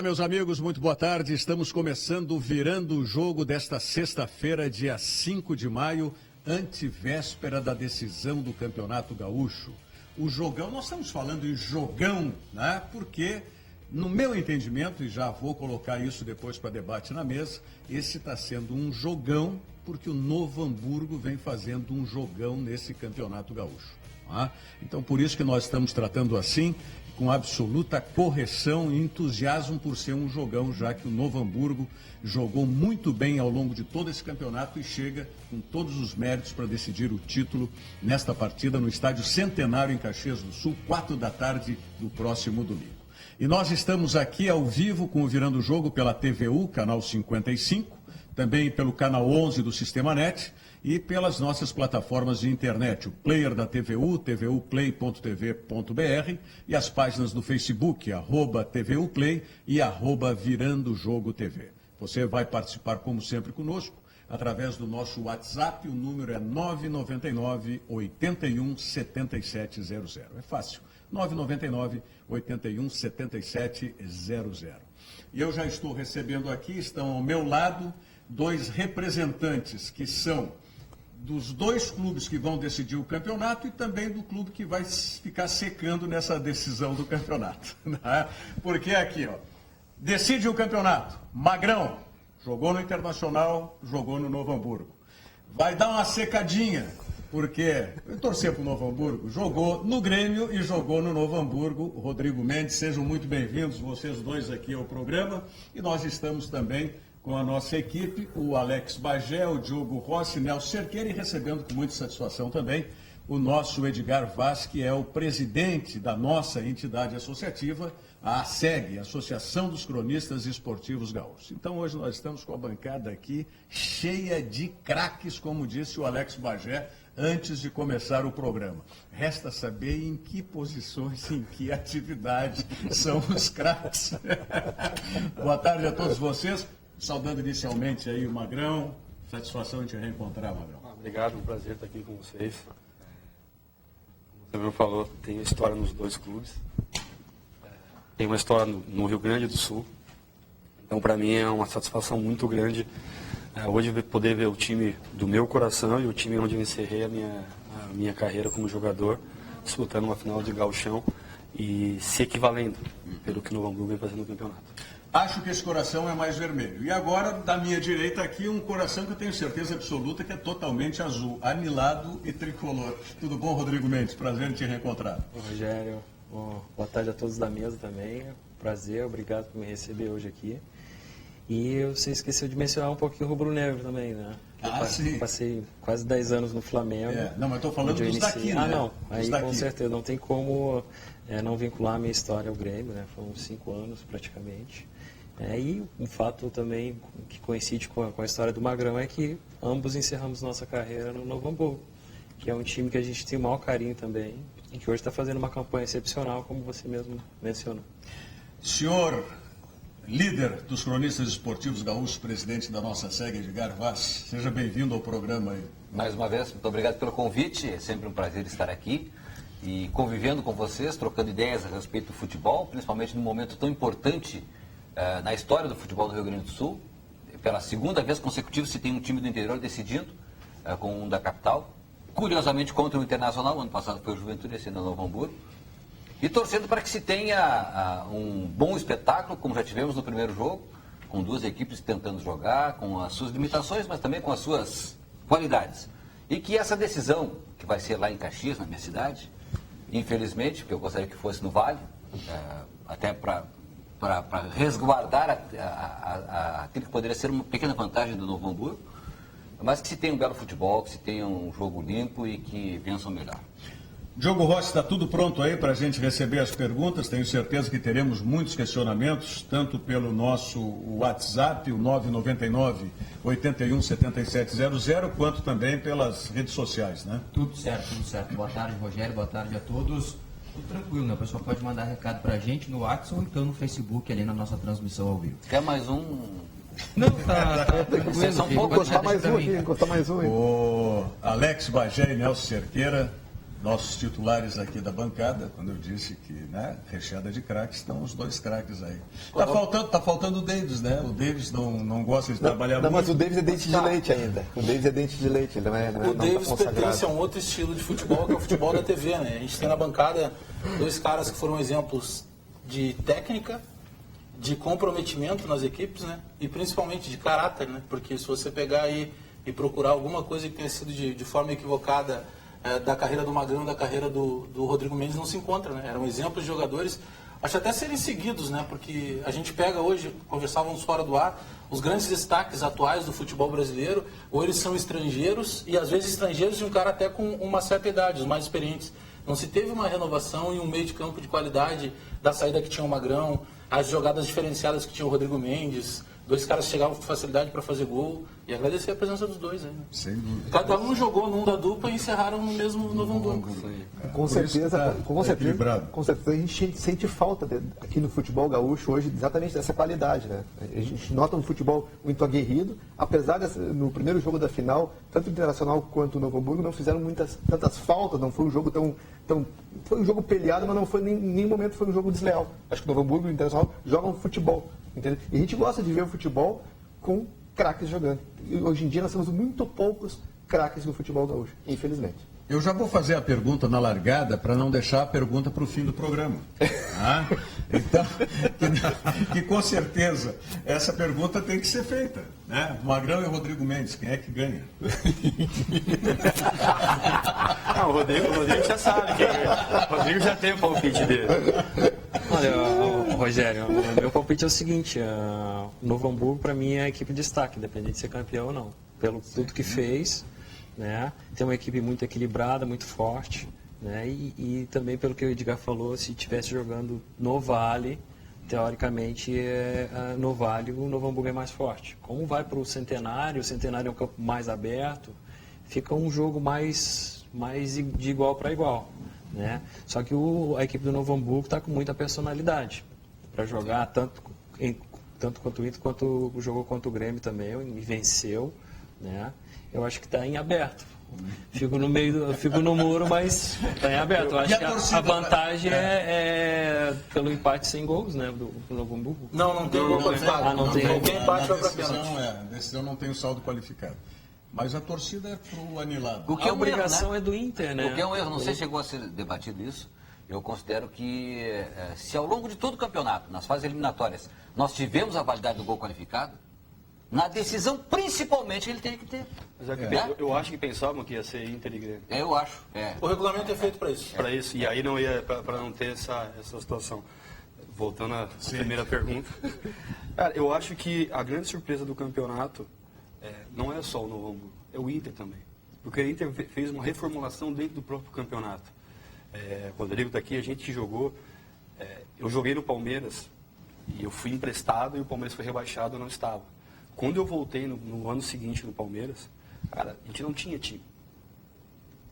Olá, meus amigos, muito boa tarde. Estamos começando Virando o Jogo desta sexta-feira, dia 5 de maio, antevéspera da decisão do Campeonato Gaúcho. O jogão, nós estamos falando em jogão, né? Porque, no meu entendimento, e já vou colocar isso depois para debate na mesa, esse está sendo um jogão porque o Novo Hamburgo vem fazendo um jogão nesse Campeonato Gaúcho. Tá? Então, por isso que nós estamos tratando assim, com absoluta correção e entusiasmo por ser um jogão, já que o Novo Hamburgo jogou muito bem ao longo de todo esse campeonato e chega com todos os méritos para decidir o título nesta partida no Estádio Centenário em Caxias do Sul, 4 da tarde do próximo domingo. E nós estamos aqui ao vivo com o Virando o Jogo pela TVU, canal 55, também pelo canal 11 do Sistema Net, e pelas nossas plataformas de internet, o player da TVU, tvuplay.tv.br e as páginas do Facebook, @TVUplay e @Virando Jogo TV. Você vai participar, como sempre, conosco, através do nosso WhatsApp, o número é 999 81 7700. É fácil, 999 81 7700. E eu já estou recebendo aqui, estão ao meu lado, dois representantes que são dos dois clubes que vão decidir o campeonato e também do clube que vai ficar secando nessa decisão do campeonato. Né? Porque aqui, ó, decide o campeonato. Magrão, jogou no Internacional, jogou no Novo Hamburgo. Vai dar uma secadinha, porque eu torcer para o Novo Hamburgo, jogou no Grêmio e jogou no Novo Hamburgo. Rodrigo Mendes, sejam muito bem-vindos, vocês dois aqui ao programa. E nós estamos também com a nossa equipe, o Alex Bagé, o Diogo Rossi, Nelson Cerqueira, e recebendo com muita satisfação também o nosso Edgar Vaz, que é o presidente da nossa entidade associativa, a ASEG, Associação dos Cronistas Esportivos Gaúchos. Então hoje nós estamos com a bancada aqui cheia de craques, como disse o Alex Bagé, antes de começar o programa. Resta saber em que posições, em que atividade são os craques. Boa tarde a todos vocês. Saudando inicialmente aí o Magrão, satisfação de te reencontrar, Magrão. Obrigado, um prazer estar aqui com vocês. Como você falou, tem história nos dois clubes. Tem uma história no Rio Grande do Sul. Então, para mim, é uma satisfação muito grande hoje poder ver o time do meu coração e o time onde eu encerrei a minha carreira como jogador, disputando uma final de gauchão e se equivalendo pelo que o Novo Hamburgo vem fazendo no campeonato. Acho que esse coração é mais vermelho. E agora, da minha direita aqui, um coração que eu tenho certeza absoluta que é totalmente azul, anilado e tricolor. Tudo bom, Rodrigo Mendes? Prazer em te reencontrar. Rogério, boa tarde a todos da mesa também. Prazer, obrigado por me receber hoje aqui. E você esqueceu de mencionar um pouquinho o rubro-negro também, né? Sim. Passei quase 10 anos no Flamengo. Não, mas estou falando dos daqui, né? Não. Aí com certeza, não tem como não vincular a minha história ao Grêmio, né? Foram 5 anos praticamente. E um fato também que coincide com a história do Magrão é que ambos encerramos nossa carreira no Novo Hamburgo, que é um time que a gente tem o maior carinho também e que hoje está fazendo uma campanha excepcional, como você mesmo mencionou. Senhor líder dos cronistas esportivos gaúchos, presidente da nossa SEG, Edgar Vaz, seja bem-vindo ao programa aí. Mais uma vez, muito obrigado pelo convite, é sempre um prazer estar aqui e convivendo com vocês, trocando ideias a respeito do futebol, principalmente num momento tão importante na história do futebol do Rio Grande do Sul. Pela segunda vez consecutiva se tem um time do interior decidindo com um da capital. Curiosamente contra o Internacional, ano passado foi o Juventude, esse ano é o Novo Hamburgo. E torcendo para que se tenha um bom espetáculo, como já tivemos no primeiro jogo, com duas equipes tentando jogar, com as suas limitações, mas também com as suas qualidades. E que essa decisão, que vai ser lá em Caxias, na minha cidade, infelizmente, porque eu gostaria que fosse no Vale, até para resguardar aquilo que poderia ser uma pequena vantagem do Novo Hamburgo, mas que se tenha um belo futebol, que se tenha um jogo limpo e que vençam melhor. Diogo Rossi, está tudo pronto aí para a gente receber as perguntas? Tenho certeza que teremos muitos questionamentos, tanto pelo nosso WhatsApp, o 999 81 7700, quanto também pelas redes sociais, né? Tudo certo, tudo certo. Boa tarde, Rogério, boa tarde a todos. Tudo tranquilo, né? O pessoal pode mandar recado para a gente no WhatsApp ou então no Facebook, ali na nossa transmissão ao vivo. Quer mais um? Não, tá tranquilo. Só um pouco, encostar mais um aqui, encostar mais um. O Alex Bagé e Nelson Cerqueira, nossos titulares aqui da bancada, quando eu disse que, né, recheada de craques, estão os 2 craques aí. Tá faltando o Davis, né? O Davis não gosta de trabalhar muito. Mas o Davis é dente de leite ainda. O Davis é dente de leite, ele O Davis pertence a um outro estilo de futebol, que é o futebol da TV, né? A gente tem na bancada 2 caras que foram exemplos de técnica, de comprometimento nas equipes, né? E principalmente de caráter, né? Porque se você pegar aí e procurar alguma coisa que tenha sido de forma equivocada da carreira do Magrão, da carreira do Rodrigo Mendes, não se encontra, né? Eram exemplos de jogadores, acho até serem seguidos, né? Porque a gente pega hoje, conversávamos fora do ar, os grandes destaques atuais do futebol brasileiro, ou eles são estrangeiros, e às vezes estrangeiros e um cara até com uma certa idade, os mais experientes. Não se teve uma renovação e um meio de campo de qualidade da saída que tinha o Magrão, as jogadas diferenciadas que tinha o Rodrigo Mendes, 2 caras chegavam com facilidade para fazer gol, e agradecer a presença dos 2 aí, né? Sem dúvida. Cada um jogou num da dupla e encerraram no mesmo Novo Hamburgo. Com certeza, equilibrado. com certeza a gente sente falta aqui no futebol gaúcho hoje exatamente dessa qualidade, né? A gente nota um futebol muito aguerrido, apesar no primeiro jogo da final, tanto o Internacional quanto o Novo Hamburgo não fizeram tantas faltas, não foi um jogo foi um jogo peleado, mas não foi em nenhum momento foi um jogo desleal. Acho que o Novo Hamburgo e o Internacional jogam futebol, entendeu? E a gente gosta de ver o futebol com craques jogando. E hoje em dia nós temos muito poucos craques no futebol gaúcho, infelizmente. Eu já vou fazer a pergunta na largada para não deixar a pergunta para o fim do programa. Ah, então, que com certeza essa pergunta tem que ser feita. Né? Magrão e Rodrigo Mendes, quem é que ganha? Não, o Rodrigo já sabe quem ganha. O Rodrigo já tem o palpite dele. Olha, Rogério, o meu palpite é o seguinte, o Novo Hamburgo para mim é a equipe de destaque, independente de ser campeão ou não. Pelo tudo que fez, né? Tem uma equipe muito equilibrada, muito forte, né? E também pelo que o Edgar falou, se estivesse jogando no Vale, teoricamente no Vale o Novo Hamburgo é mais forte. Como vai para o Centenário é um campo mais aberto, fica um jogo mais de igual para igual. Né? Só que a equipe do Novo Hamburgo está com muita personalidade para jogar tanto quanto o Inter quanto jogou contra o Grêmio também e venceu, né? Eu acho que está em aberto. Fico no muro, mas está em aberto. Eu acho que a vantagem é pelo empate sem gols, né, do Novo Hamburgo. Não tem gol qualificado. Não tem. Qualquer empate vai para pênalti. Decisão não tem o saldo qualificado. Mas a torcida é pro anilado. O que A é um erro, obrigação né? é do Inter, né? O que é um erro, não sei se chegou a ser debatido isso. Eu considero que se ao longo de todo o campeonato, nas fases eliminatórias, nós tivemos a validade do gol qualificado, na decisão, principalmente, ele tem que ter. Eu acho que pensavam que ia ser Inter e Grêmio. Eu acho. O regulamento é feito para isso. Para isso, e aí não ia, para não ter essa situação. Voltando à primeira pergunta. Cara, eu acho que a grande surpresa do campeonato não é só o Novo Hamburgo, é o Inter também. Porque o Inter fez uma reformulação dentro do próprio campeonato. O Rodrigo está aqui, a gente jogou. Eu joguei no Palmeiras e eu fui emprestado e o Palmeiras foi rebaixado, eu não estava. Quando eu voltei no ano seguinte no Palmeiras, cara, a gente não tinha time.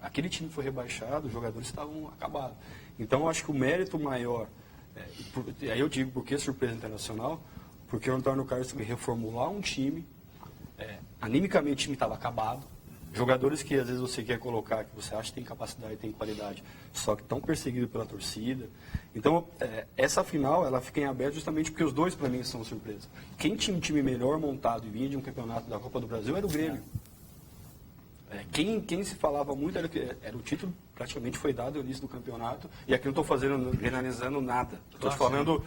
Aquele time foi rebaixado, os jogadores estavam acabados. Então, eu acho que o mérito maior, aí eu digo por que surpresa internacional, porque o Antônio Carlos foi reformular um time, animicamente o time estava acabado, jogadores que às vezes você quer colocar, que você acha que tem capacidade, tem qualidade, só que estão perseguidos pela torcida. Então, essa final, ela fica em aberto justamente porque os dois, para mim, são surpresa. Quem tinha um time melhor montado e vinha de um campeonato da Copa do Brasil era o Grêmio. Quem se falava muito era o título, praticamente foi dado no início do campeonato, e aqui não estou generalizando nada. Estou falando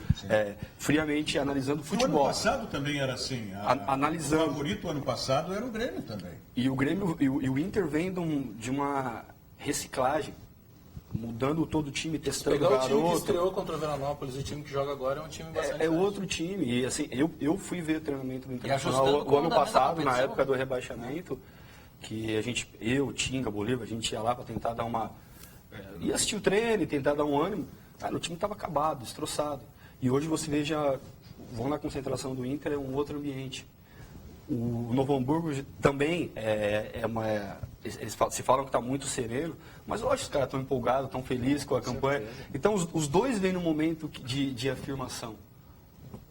friamente, analisando o futebol. O ano passado também era assim. Analisando. O favorito ano passado era o Grêmio também. E o Grêmio e o Inter vem de uma reciclagem, mudando todo o time, testando o garoto. Pegar o time que estreou contra o Veranópolis, o time que joga agora é um time bastante outro time. E assim, eu fui ver o treinamento do Internacional o ano passado, na época do rebaixamento, que eu, Tinga, Bolívar, a gente ia lá para tentar dar ia assistir o treino e tentar dar um ânimo. Cara, o time estava acabado, destroçado. E hoje você veja, vão na concentração do Inter, é um outro ambiente. O Novo Hamburgo também eles se falam que está muito sereno, mas lógico, os caras estão empolgados, estão felizes com a campanha. Então, os dois vêm num momento de afirmação.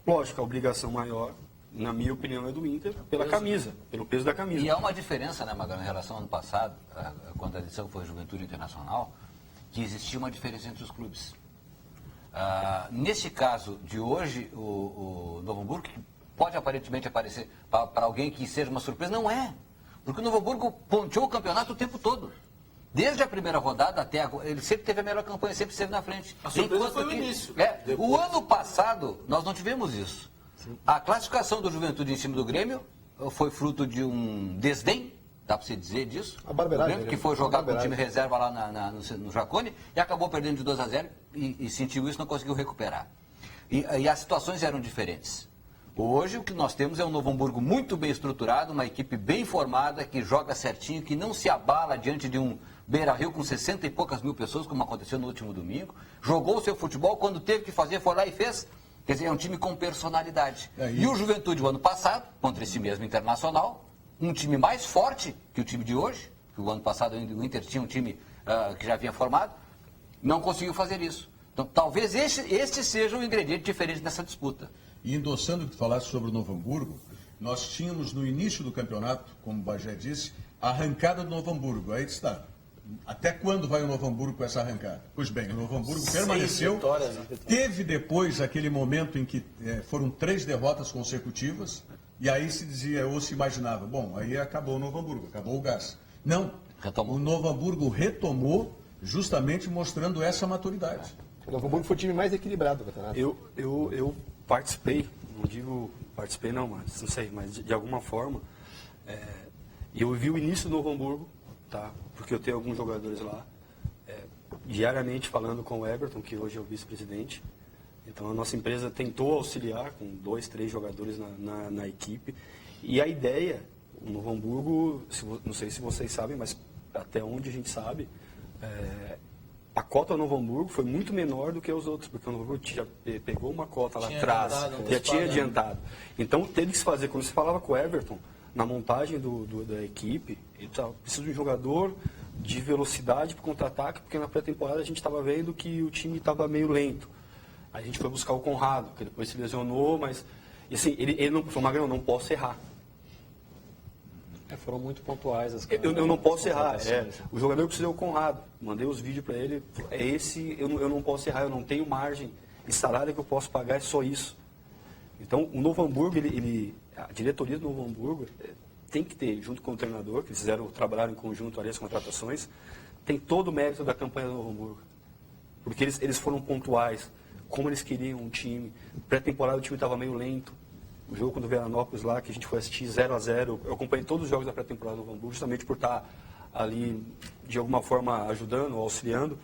Lógico, a obrigação maior, na minha opinião, é do Inter, pela camisa, pelo peso da camisa. E há uma diferença, né, Magrão, em relação ao ano passado, quando a edição foi Juventude Internacional, que existia uma diferença entre os clubes. Nesse caso de hoje, o Novo Hamburgo, que pode aparentemente aparecer para alguém que seja uma surpresa, não é. Porque o Novo Hamburgo ponteou o campeonato o tempo todo. Desde a primeira rodada até agora, ele sempre teve a melhor campanha, sempre esteve na frente. A surpresa foi o início. O ano passado, nós não tivemos isso. A classificação do Juventude em cima do Grêmio foi fruto de um desdém, dá para você dizer disso? A barbeiragem, o Grêmio, que foi jogar com o time barbeiragem. reserva lá no Jacone e acabou perdendo de 2-0 e sentiu isso e não conseguiu recuperar. E as situações eram diferentes. Hoje o que nós temos é um Novo Hamburgo muito bem estruturado, uma equipe bem formada, que joga certinho, que não se abala diante de um Beira-Rio com 60 e poucas mil pessoas, como aconteceu no último domingo. Jogou o seu futebol, quando teve que fazer, foi lá e fez. Quer dizer, é um time com personalidade. E o Juventude, o ano passado, contra esse mesmo Internacional, um time mais forte que o time de hoje, que o ano passado o Inter tinha um time que já havia formado, não conseguiu fazer isso. Então, talvez este seja um ingrediente diferente nessa disputa. E endossando o que tu falaste sobre o Novo Hamburgo, nós tínhamos no início do campeonato, como o Bagé disse, a arrancada do Novo Hamburgo. Aí está. Até quando vai o Novo Hamburgo com essa arrancada? Pois bem, o Novo Hamburgo permaneceu. Vitórias, né? Teve depois aquele momento em que foram 3 derrotas consecutivas, e aí se dizia, ou se imaginava, bom, aí acabou o Novo Hamburgo, acabou o gás. Não, Retomou. o Novo Hamburgo retomou justamente mostrando essa maturidade. O Novo Hamburgo foi o time mais equilibrado do campeonato. Eu participei, não digo participei não, mas não sei, mas de alguma forma, eu vi o início do Novo Hamburgo, tá? Porque eu tenho alguns jogadores lá, diariamente falando com o Everton, que hoje é o vice-presidente. Então a nossa empresa tentou auxiliar com 2, 3 jogadores na equipe. E a ideia, o Novo Hamburgo, não sei se vocês sabem, mas até onde a gente sabe, a cota do Novo Hamburgo foi muito menor do que os outros, porque o Novo Hamburgo já pegou uma cota lá atrás, já tinha adiantado. Então teve que se fazer, quando se falava com o Everton, na montagem da equipe, precisa de um jogador de velocidade para o contra-ataque, porque na pré-temporada a gente estava vendo que o time estava meio lento. Aí a gente foi buscar o Conrado, que depois se lesionou, mas e assim, ele não falou, Magrão, não posso errar. Foram muito pontuais as Eu não posso errar. O jogador precisa do Conrado. Mandei os vídeos para ele. Eu não posso errar, eu não tenho margem de salário que eu posso pagar, é só isso. Então, o Novo Hamburgo, a diretoria do Novo Hamburgo tem que ter, junto com o treinador, que eles trabalharam em conjunto ali as contratações, tem todo o mérito da campanha do Novo Hamburgo. Porque eles foram pontuais, como eles queriam um time. Pré-temporada o time estava meio lento. O jogo contra o Veranópolis lá, que a gente foi assistir 0-0, eu acompanhei todos os jogos da pré-temporada do Novo Hamburgo, justamente por estar ali, de alguma forma, ajudando, auxiliando.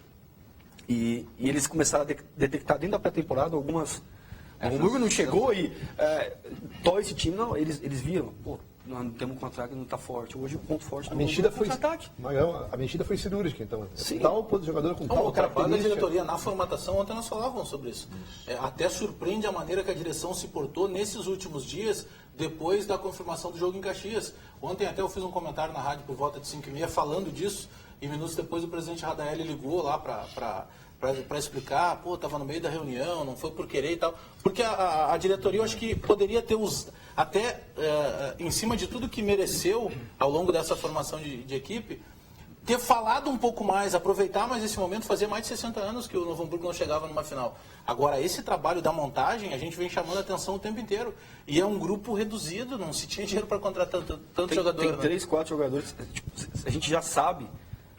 E eles começaram a detectar dentro da pré-temporada algumas... O Novo Hamburgo não chegou e esse time, não, eles viram, pô, nós não temos um contra-ataque, não está forte. Hoje o ponto forte do mexida foi contra-ataque. A mexida foi cirúrgica, então. Sim. Tal jogador com tal O trabalho da característica. diretoria na formatação, ontem nós falávamos sobre isso. Até surpreende a maneira que a direção se portou nesses últimos dias, depois da confirmação do jogo em Caxias. Ontem até eu fiz um comentário na rádio por volta de 5h30 falando disso, e minutos depois o presidente Radaeli ligou lá para explicar, estava no meio da reunião, não foi por querer e tal. Porque a diretoria, eu acho que poderia ter até em cima de tudo que mereceu ao longo dessa formação de equipe, ter falado um pouco mais, aproveitar mais esse momento, fazia mais de 60 anos que o Novo Hamburgo não chegava numa final. Agora, esse trabalho da montagem, a gente vem chamando a atenção o tempo inteiro. E é um grupo reduzido, não se tinha dinheiro para contratar tanto jogador. Tem 3, 4 jogadores, a gente já sabe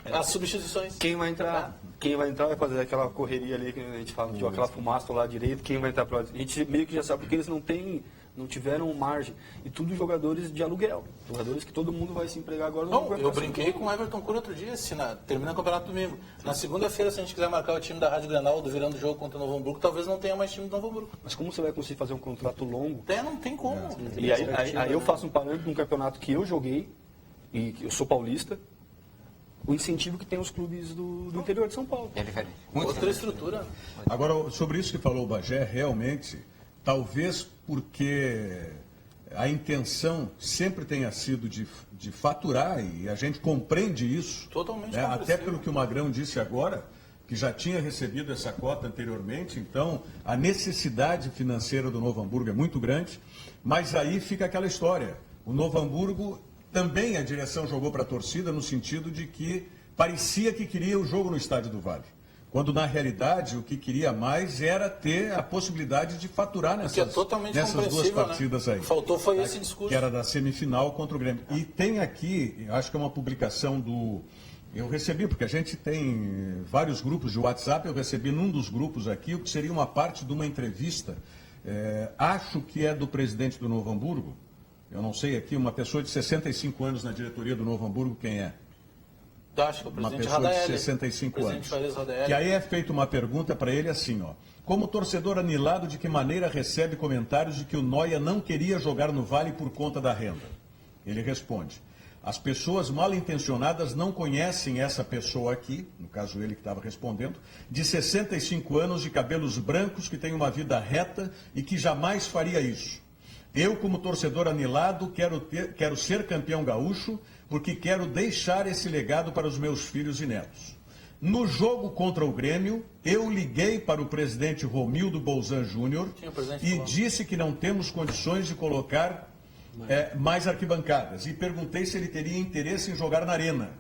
as substituições. quem vai entrar. Quem vai entrar vai fazer aquela correria ali que a gente fala, de aquela fumaça do lado direito, quem vai entrar para a gente meio que já sabe, porque eles não tiveram margem. E tudo jogadores de aluguel. Jogadores que todo mundo vai se empregar agora. Não, eu brinquei com o Everton Cura outro dia, termina o campeonato domingo. Na segunda-feira, se a gente quiser marcar o time da Rádio Grenal do virando o jogo contra o Novo Hamburgo, talvez não tenha mais time do Novo Hamburgo. Mas como você vai conseguir fazer um contrato longo? Não tem como. E aí eu faço um parâmetro num campeonato que eu joguei, e que eu sou paulista, o incentivo que tem os clubes do interior de São Paulo. É diferente. Outra estrutura. Agora, sobre isso que falou o Bagé, realmente, talvez porque a intenção sempre tenha sido de faturar, e a gente compreende isso. Totalmente né? Até compreensível. pelo que o Magrão disse agora, que já tinha recebido essa cota anteriormente, então a necessidade financeira do Novo Hamburgo é muito grande, mas aí fica aquela história. O Novo Hamburgo, também a direção jogou para a torcida no sentido de que parecia que queria o jogo no Estádio do Vale. Quando, na realidade, o que queria mais era ter a possibilidade de faturar Que é totalmente nessas duas compreensível, partidas né? aí. Faltou foi esse discurso. Que era da semifinal contra o Grêmio. E tem aqui, acho que é uma publicação do... Eu recebi, porque a gente tem vários grupos de WhatsApp, eu recebi num dos grupos aqui, o que seria uma parte de uma entrevista, acho que é do presidente do Novo Hamburgo, eu não sei aqui, uma pessoa de 65 anos na diretoria do Novo Hamburgo, quem é? Acho que é o Uma presidente pessoa Radaeli. de 65 anos. Radaeli. Que aí é feita uma pergunta para ele assim, ó. Como torcedor anilado, de que maneira recebe comentários de que o Noia não queria jogar no Vale por conta da renda? Ele responde: as pessoas mal intencionadas não conhecem essa pessoa aqui, no caso ele que estava respondendo, de 65 anos, de cabelos brancos, que tem uma vida reta e que jamais faria isso. Eu, como torcedor anilado, quero ser campeão gaúcho, porque quero deixar esse legado para os meus filhos e netos. No jogo contra o Grêmio, eu liguei para o presidente Romildo Bolzan Júnior e disse que não temos condições de colocar mais arquibancadas. E perguntei se ele teria interesse em jogar na arena.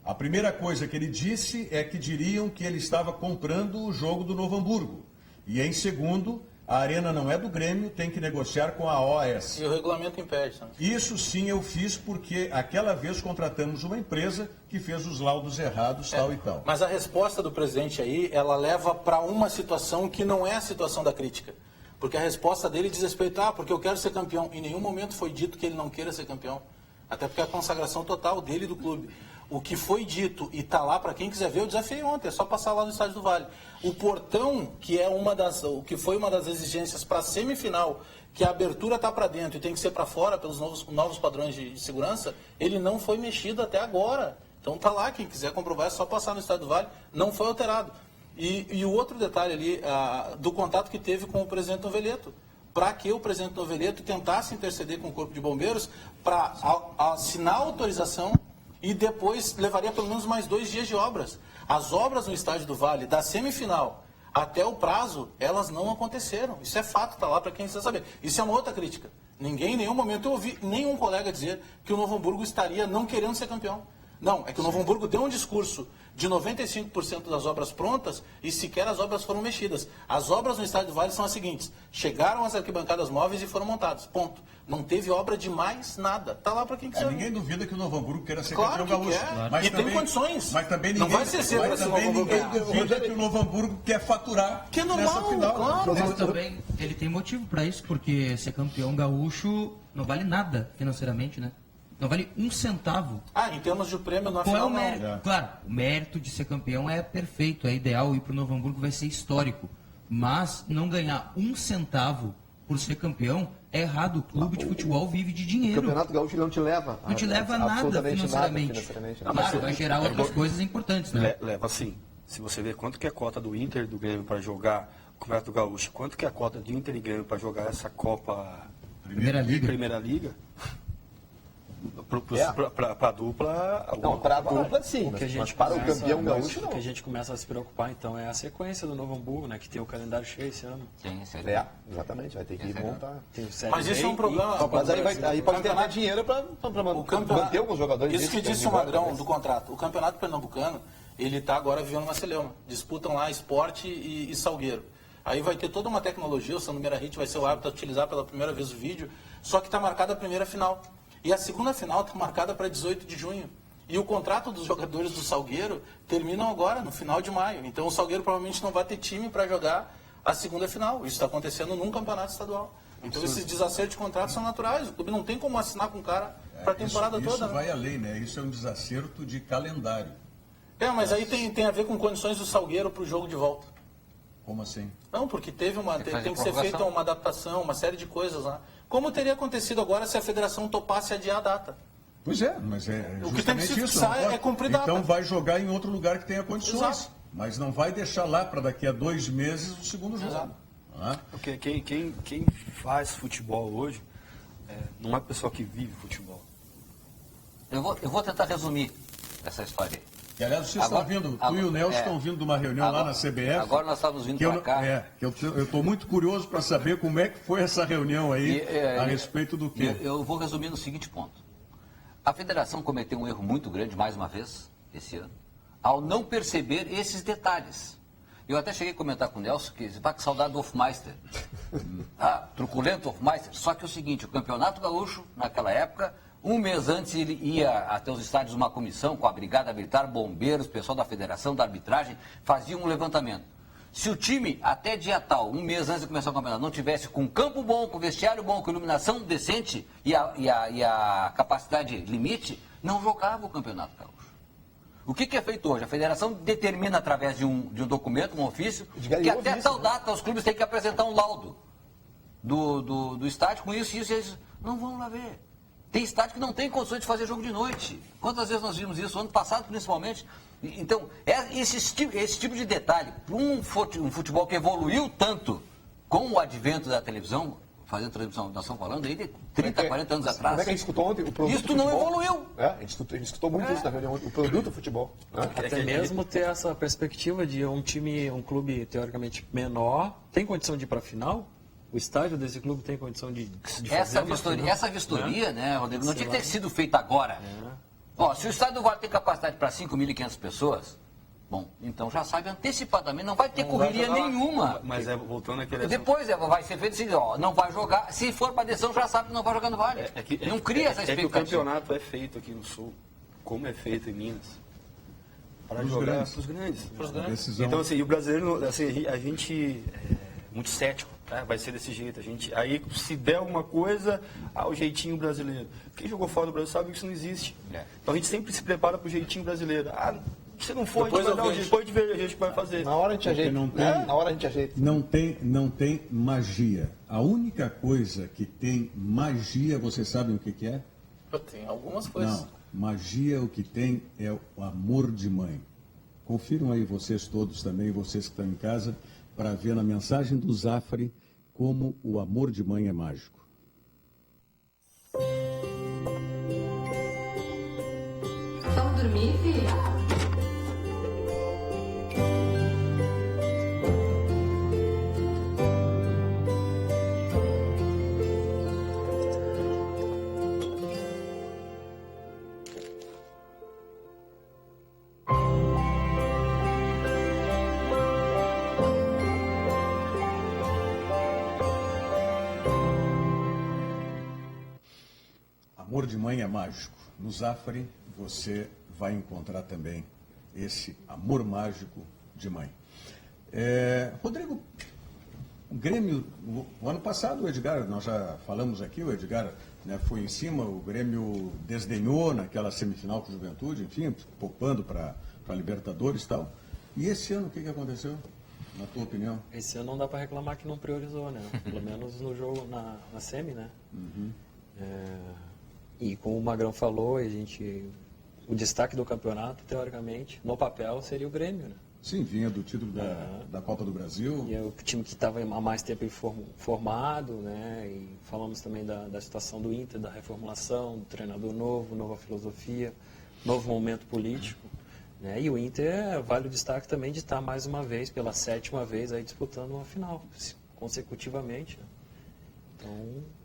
A primeira coisa que ele disse é que diriam que ele estava comprando o jogo do Novo Hamburgo. E em segundo, a arena não é do Grêmio, tem que negociar com a OAS. E o regulamento impede. Né? Isso sim eu fiz porque aquela vez contratamos uma empresa que fez os laudos errados, tal e tal. Mas a resposta do presidente aí, ela leva para uma situação que não é a situação da crítica. Porque a resposta dele diz respeito, porque eu quero ser campeão. Em nenhum momento foi dito que ele não queira ser campeão. Até porque é a consagração total dele e do clube. O que foi dito e está lá para quem quiser ver, eu desafiei ontem, é só passar lá no Estádio do Vale. O portão, que é o que foi uma das exigências para a semifinal, que a abertura está para dentro e tem que ser para fora pelos novos padrões de segurança, ele não foi mexido até agora. Então está lá, quem quiser comprovar é só passar no Estádio do Vale, não foi alterado. E o outro detalhe ali, do contato que teve com o presidente Noveleto, para que o presidente Noveleto tentasse interceder com o Corpo de Bombeiros para assinar a autorização e depois levaria pelo menos mais 2 dias de obras. As obras no Estádio do Vale, da semifinal até o prazo, elas não aconteceram. Isso é fato, está lá para quem quiser saber. Isso é uma outra crítica. Ninguém, em nenhum momento, eu ouvi nenhum colega dizer que o Novo Hamburgo estaria não querendo ser campeão. Não, é que o Novo Hamburgo deu um discurso de 95% das obras prontas e sequer as obras foram mexidas. As obras no Estádio do Vale são as seguintes: chegaram as arquibancadas móveis e foram montadas. Ponto. Não teve obra de mais nada. Está lá para quem quiser. Ninguém duvida que o Novo Hamburgo queira ser claro campeão gaúcho. Mas e tem condições. Mas também ninguém, não vai ser cedo mas também ninguém duvida que o Novo Hamburgo quer faturar. Que é normal, nessa final. Claro. Mas também ele tem motivo para isso, porque ser campeão gaúcho não vale nada financeiramente, né? Não vale um centavo. Em termos de prêmio, na Qual final, é o mérito? não. Claro, o mérito de ser campeão é perfeito, é ideal, ir para o Novo Hamburgo vai ser histórico. Mas não ganhar um centavo por ser campeão é errado. O clube de futebol vive de O dinheiro. Campeonato Gaúcho não te leva. Não te leva nada absolutamente financeiramente. Nada financeiramente. Claro, vai gerar outras coisas importantes, né? Leva sim. Se você ver quanto que é a cota do Inter e do Grêmio para jogar o Campeonato Gaúcho, quanto que é a cota do Inter e Grêmio para jogar essa Copa Primeira Liga. Para a dupla... Não, para a dupla sim, mas para o campeão gaúcho O não. que a gente começa a se preocupar, então, é a sequência do Novo Hamburgo, né? Que tem o calendário cheio esse ano. Sim, sim. Exatamente, vai ter que montar. Tem o Série Mas isso é um B problema. e- Mas aí pode ter mais dinheiro para manter alguns jogadores. Isso que disse o Magrão do contrato. O Campeonato Pernambucano, ele está agora vivendo uma celeuma. Disputam lá Sport e Salgueiro. Aí vai ter toda uma tecnologia, o Sandro Meirahit vai ser o árbitro a utilizar pela primeira vez o vídeo, só que está marcada a primeira final. E a segunda final está marcada para 18 de junho. E o contrato dos jogadores do Salgueiro terminam agora, no final de maio. Então o Salgueiro provavelmente não vai ter time para jogar a segunda final. Isso está acontecendo num campeonato estadual. Então esses desacertos de contrato são naturais. O clube não tem como assinar com o cara para a temporada toda. Isso vai além, né? Isso é um desacerto de calendário. Mas aí tem a ver com condições do Salgueiro para o jogo de volta. Como assim? Não, porque tem que ser prorrogação. feita uma adaptação, uma série de coisas lá. Como teria acontecido agora se a federação topasse adiar a data? Pois é, mas é O que tem que justamente se isso. fixar não pode. é cumprir data. Então vai jogar em outro lugar que tenha condições. Exato. Mas não vai deixar lá para daqui a 2 meses o segundo jogo. Exato. Porque quem faz futebol hoje não é a pessoa que vive futebol. Eu vou tentar resumir essa história aí. E, aliás, vocês estão vindo, tu e o Nelson estão vindo de uma reunião lá na CBF. Agora nós estávamos vindo para cá. Eu estou muito curioso para saber como é que foi essa reunião aí, a respeito do quê? Eu vou resumir no seguinte ponto. A federação cometeu um erro muito grande, mais uma vez, esse ano, ao não perceber esses detalhes. Eu até cheguei a comentar com o Nelson que você está com saudade do Hofmeister. Truculento Hofmeister. Só que é o seguinte, o Campeonato Gaúcho, naquela época, um mês antes ele ia até os estádios uma comissão com a Brigada Militar, bombeiros, pessoal da federação, da arbitragem, fazia um levantamento. Se o time, até dia tal, um mês antes de começar o campeonato, não tivesse com campo bom, com vestiário bom, com iluminação decente e a capacidade limite, não jogava o Campeonato Gaúcho. O que é feito hoje? A federação determina através de um documento, um ofício, que até tal data os clubes têm que apresentar um laudo do estádio com isso e isso e isso. Não vão lá ver. Tem estádio que não tem condições de fazer jogo de noite. Quantas vezes nós vimos isso? Ano passado, principalmente. Então, esse tipo de detalhe, para um futebol que evoluiu tanto com o advento da televisão, fazendo transmissão, nós estamos falando aí de 30, 40 anos atrás. Como é que a gente escutou ontem? O produto isso não evoluiu. A gente escutou muito isso na reunião, o produto do futebol. Até mesmo ter essa perspectiva de um clube teoricamente menor, tem condição de ir para a final? O estádio desse clube tem condição de fazer essa vistoria, né, Rodrigo, não tinha que ter sido feita agora. Ó, se o estádio do Vale tem capacidade para 5.500 pessoas, bom, então já sabe antecipadamente, não vai ter correria nenhuma. Mas voltando àquele depois vai ser feito assim, ó, não vai jogar, se for para decisão já sabe que não vai jogar no Vale. Não cria essa expectativa. É que o campeonato é feito aqui no Sul, como é feito em Minas, para jogar para os grandes. Então, assim, o brasileiro, assim, a gente é muito cético. Vai ser desse jeito. Aí, se der alguma coisa, o jeitinho brasileiro. Quem jogou fora do Brasil sabe que isso não existe. Então a gente sempre se prepara para o jeitinho brasileiro. Se não for, depois a gente vai dar um jeito. Depois de ver a gente vai fazer. Na hora a gente ajeita. Na hora a gente ajeita. Não tem magia. A única coisa que tem magia, vocês sabem o que é? Tem algumas coisas. Não, magia o que tem é o amor de mãe. Confiram aí vocês todos também, vocês que estão em casa, para ver na mensagem do Zafari como o amor de mãe é mágico. Vamos dormir, filha? Amor de mãe é mágico. No Zafari você vai encontrar também esse amor mágico de mãe. Rodrigo, o Grêmio, o ano passado o Edgar, nós já falamos aqui, o Edgar foi em cima, o Grêmio desdenhou naquela semifinal com o Juventude, enfim, poupando para Libertadores e tal. E esse ano o que aconteceu, na tua opinião? Esse ano não dá para reclamar que não priorizou, né? Pelo menos no jogo, na semi, né? Uhum. E como o Magrão falou, o destaque do campeonato, teoricamente, no papel, seria o Grêmio, né? Sim, vinha do título da Copa do Brasil. E é o time que estava há mais tempo formado, né? E falamos também da situação do Inter, da reformulação, do treinador novo, nova filosofia, novo momento político. Né? E o Inter vale o destaque também de estar mais uma vez, pela 7ª vez, aí disputando uma final, consecutivamente. Né? Então...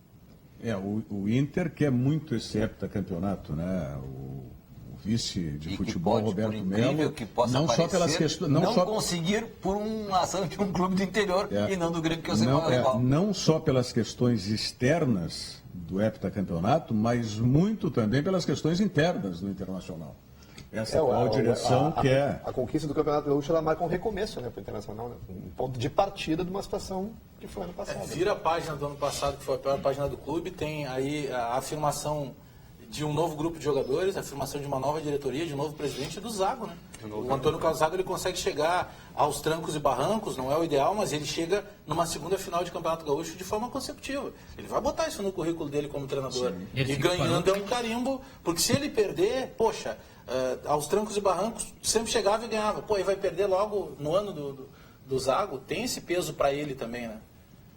O Inter quer muito esse heptacampeonato, né? O vice de futebol, Roberto Melo, não só pelas questões, não conseguir por uma ação de um clube do interior e não do Grêmio que eu sei não só pelas questões externas do heptacampeonato, mas muito também pelas questões internas do Internacional. Essa qual direção que é. A conquista do Campeonato Gaúcho, ela marca um recomeço, né, para o Internacional, né? Um ponto de partida de uma situação que foi ano passado. Vira a página do ano passado, que foi a pior página do clube, tem aí a afirmação de um novo grupo de jogadores, a afirmação de uma nova diretoria, de um novo presidente do Zago, né? O Antônio Carlos Zago, ele consegue chegar aos trancos e barrancos, não é o ideal, mas ele chega numa segunda final de Campeonato Gaúcho de forma consecutiva. Ele vai botar isso no currículo dele como treinador. E ganhando é um carimbo, porque se ele perder, poxa, aos trancos e barrancos, sempre chegava e ganhava. Pô, ele vai perder logo no ano do Zago, tem esse peso para ele também, né?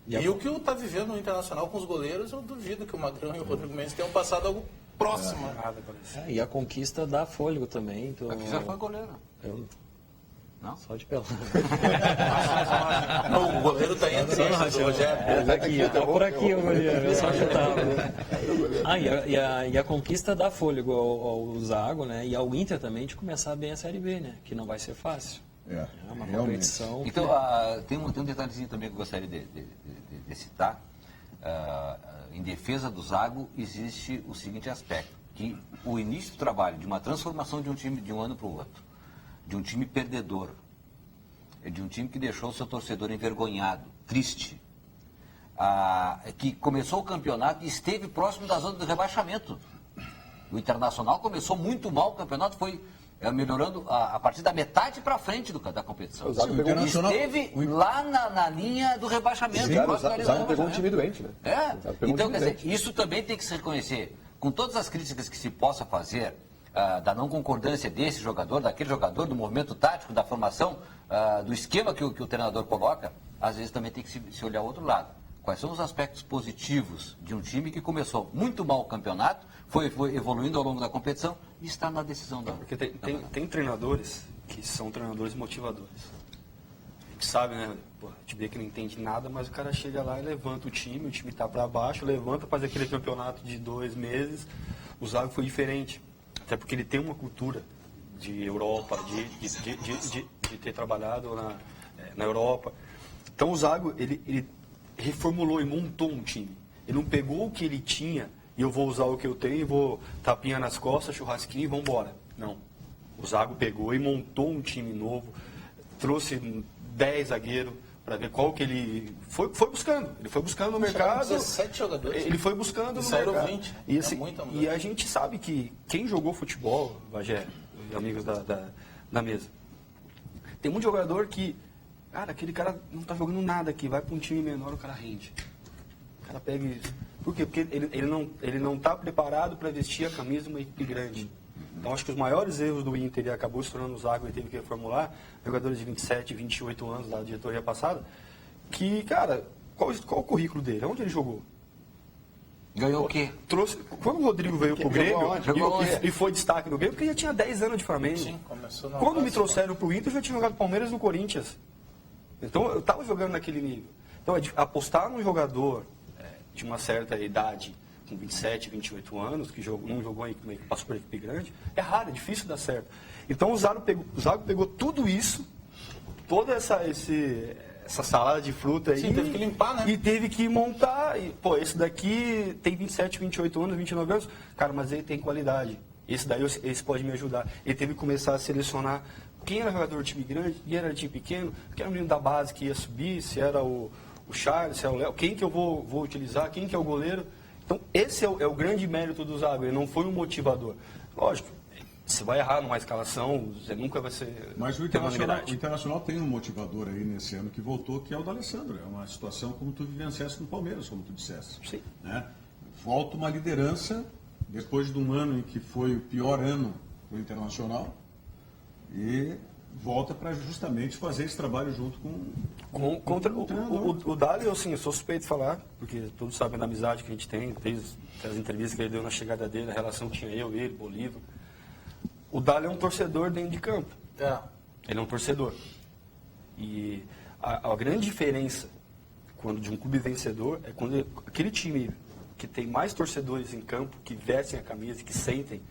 E o que está vivendo no Internacional com os goleiros, eu duvido que o Magrão e o Rodrigo Mendes tenham passado algo próximo. E a conquista dá fôlego também. Então, aqui já foi goleiro. Não? Só de pelão. Não, o goleiro está entre eles, o Rogério. Tá por aqui o goleiro, eu só chutava. E a conquista dá fôlego ao Zago, né? E ao Inter também de começar bem a Série B, né? Que não vai ser fácil. É, uma realmente. competição. Então, tem um detalhezinho também que eu gostaria de citar. Em defesa do Zago, existe o seguinte aspecto, que o início do trabalho, de uma transformação de um time de um ano para o outro, de um time perdedor, de um time que deixou o seu torcedor envergonhado, triste, que começou o campeonato e esteve próximo da zona do rebaixamento. O Internacional começou muito mal, o campeonato foi melhorando a partir da metade para frente da competição. O Zago pegou um Esteve lá na linha do rebaixamento. O Zago pegou um time doente, né? Então, quer dizer, isso também tem que se reconhecer. Com todas as críticas que se possa fazer da não concordância desse jogador, daquele jogador, do movimento tático, da formação, do esquema que o treinador coloca, às vezes também tem que se olhar ao outro lado. Quais são os aspectos positivos de um time que começou muito mal o campeonato, foi evoluindo ao longo da competição e está na decisão da... Porque tem treinadores que são treinadores motivadores. A gente sabe, né? Pô, a gente vê que não entende nada, mas o cara chega lá e levanta o time está para baixo, levanta, faz aquele campeonato de 2 meses. O Zago foi diferente, até porque ele tem uma cultura de Europa, de ter trabalhado na Europa. Então o Zago, ele reformulou e montou um time. Ele não pegou o que ele tinha e eu vou usar o que eu tenho e vou tapinha nas costas, churrasquinho e vamos embora. Não. O Zago pegou e montou um time novo, trouxe 10 zagueiros para ver qual que ele foi buscando. Ele foi buscando no mercado. 17 jogadores. Ele foi buscando no mercado. 20. E, e a gente sabe que quem jogou futebol, Bagé, os amigos da mesa, tem muito jogador que, cara, aquele cara não tá jogando nada aqui, vai para um time menor, o cara rende. O cara pega isso. Por quê? Porque ele não tá preparado para vestir a camisa de uma equipe grande. Então, acho que os maiores erros do Inter, e acabou se tornando o Zago e teve que reformular, jogadores de 27, 28 anos da diretoria passada, que, cara, qual o currículo dele? Onde ele jogou? Ganhou o quê? Quando o Rodrigo veio pro Grêmio Jogou e foi destaque no Grêmio, porque ele já tinha 10 anos de Flamengo. Sim, começou na Quando me base, trouxeram pro Inter, eu já tinha jogado Palmeiras no Corinthians. Então, eu estava jogando naquele nível. Então, apostar num jogador de uma certa idade, com 27, 28 anos, que não jogou em passou por equipe grande, é raro, é difícil dar certo. Então, o Zago pegou tudo isso, toda essa salada de fruta aí. Sim, teve que limpar, né? E teve que montar. Esse daqui tem 27, 28 anos, 29 anos. Cara, mas ele tem qualidade. Esse pode me ajudar. Ele teve que começar a selecionar quem era jogador de time grande, quem era de time pequeno, quem era o menino da base que ia subir, se era o Charles, se era o Léo, quem que eu vou utilizar, quem que é o goleiro. Então, esse é o grande mérito do Zago. Ele não foi um motivador. Lógico, você vai errar numa escalação, você nunca vai ser... Mas o Internacional tem um motivador aí nesse ano que voltou, que é o do Alessandro. É uma situação como tu vivenciaste no Palmeiras, como tu disseste. Sim. Né? Volta uma liderança, depois de um ano em que foi o pior ano do Internacional, e volta para justamente fazer esse trabalho junto com o Dali, assim, eu sou suspeito de falar, porque todos sabem da amizade que a gente tem, desde as entrevistas que ele deu na chegada dele, a relação que tinha ele, Bolívar. O Dali é um torcedor dentro de campo. Ele é um torcedor. E a grande diferença de um clube vencedor é quando aquele time que tem mais torcedores em campo, que vestem a camisa, que sentem,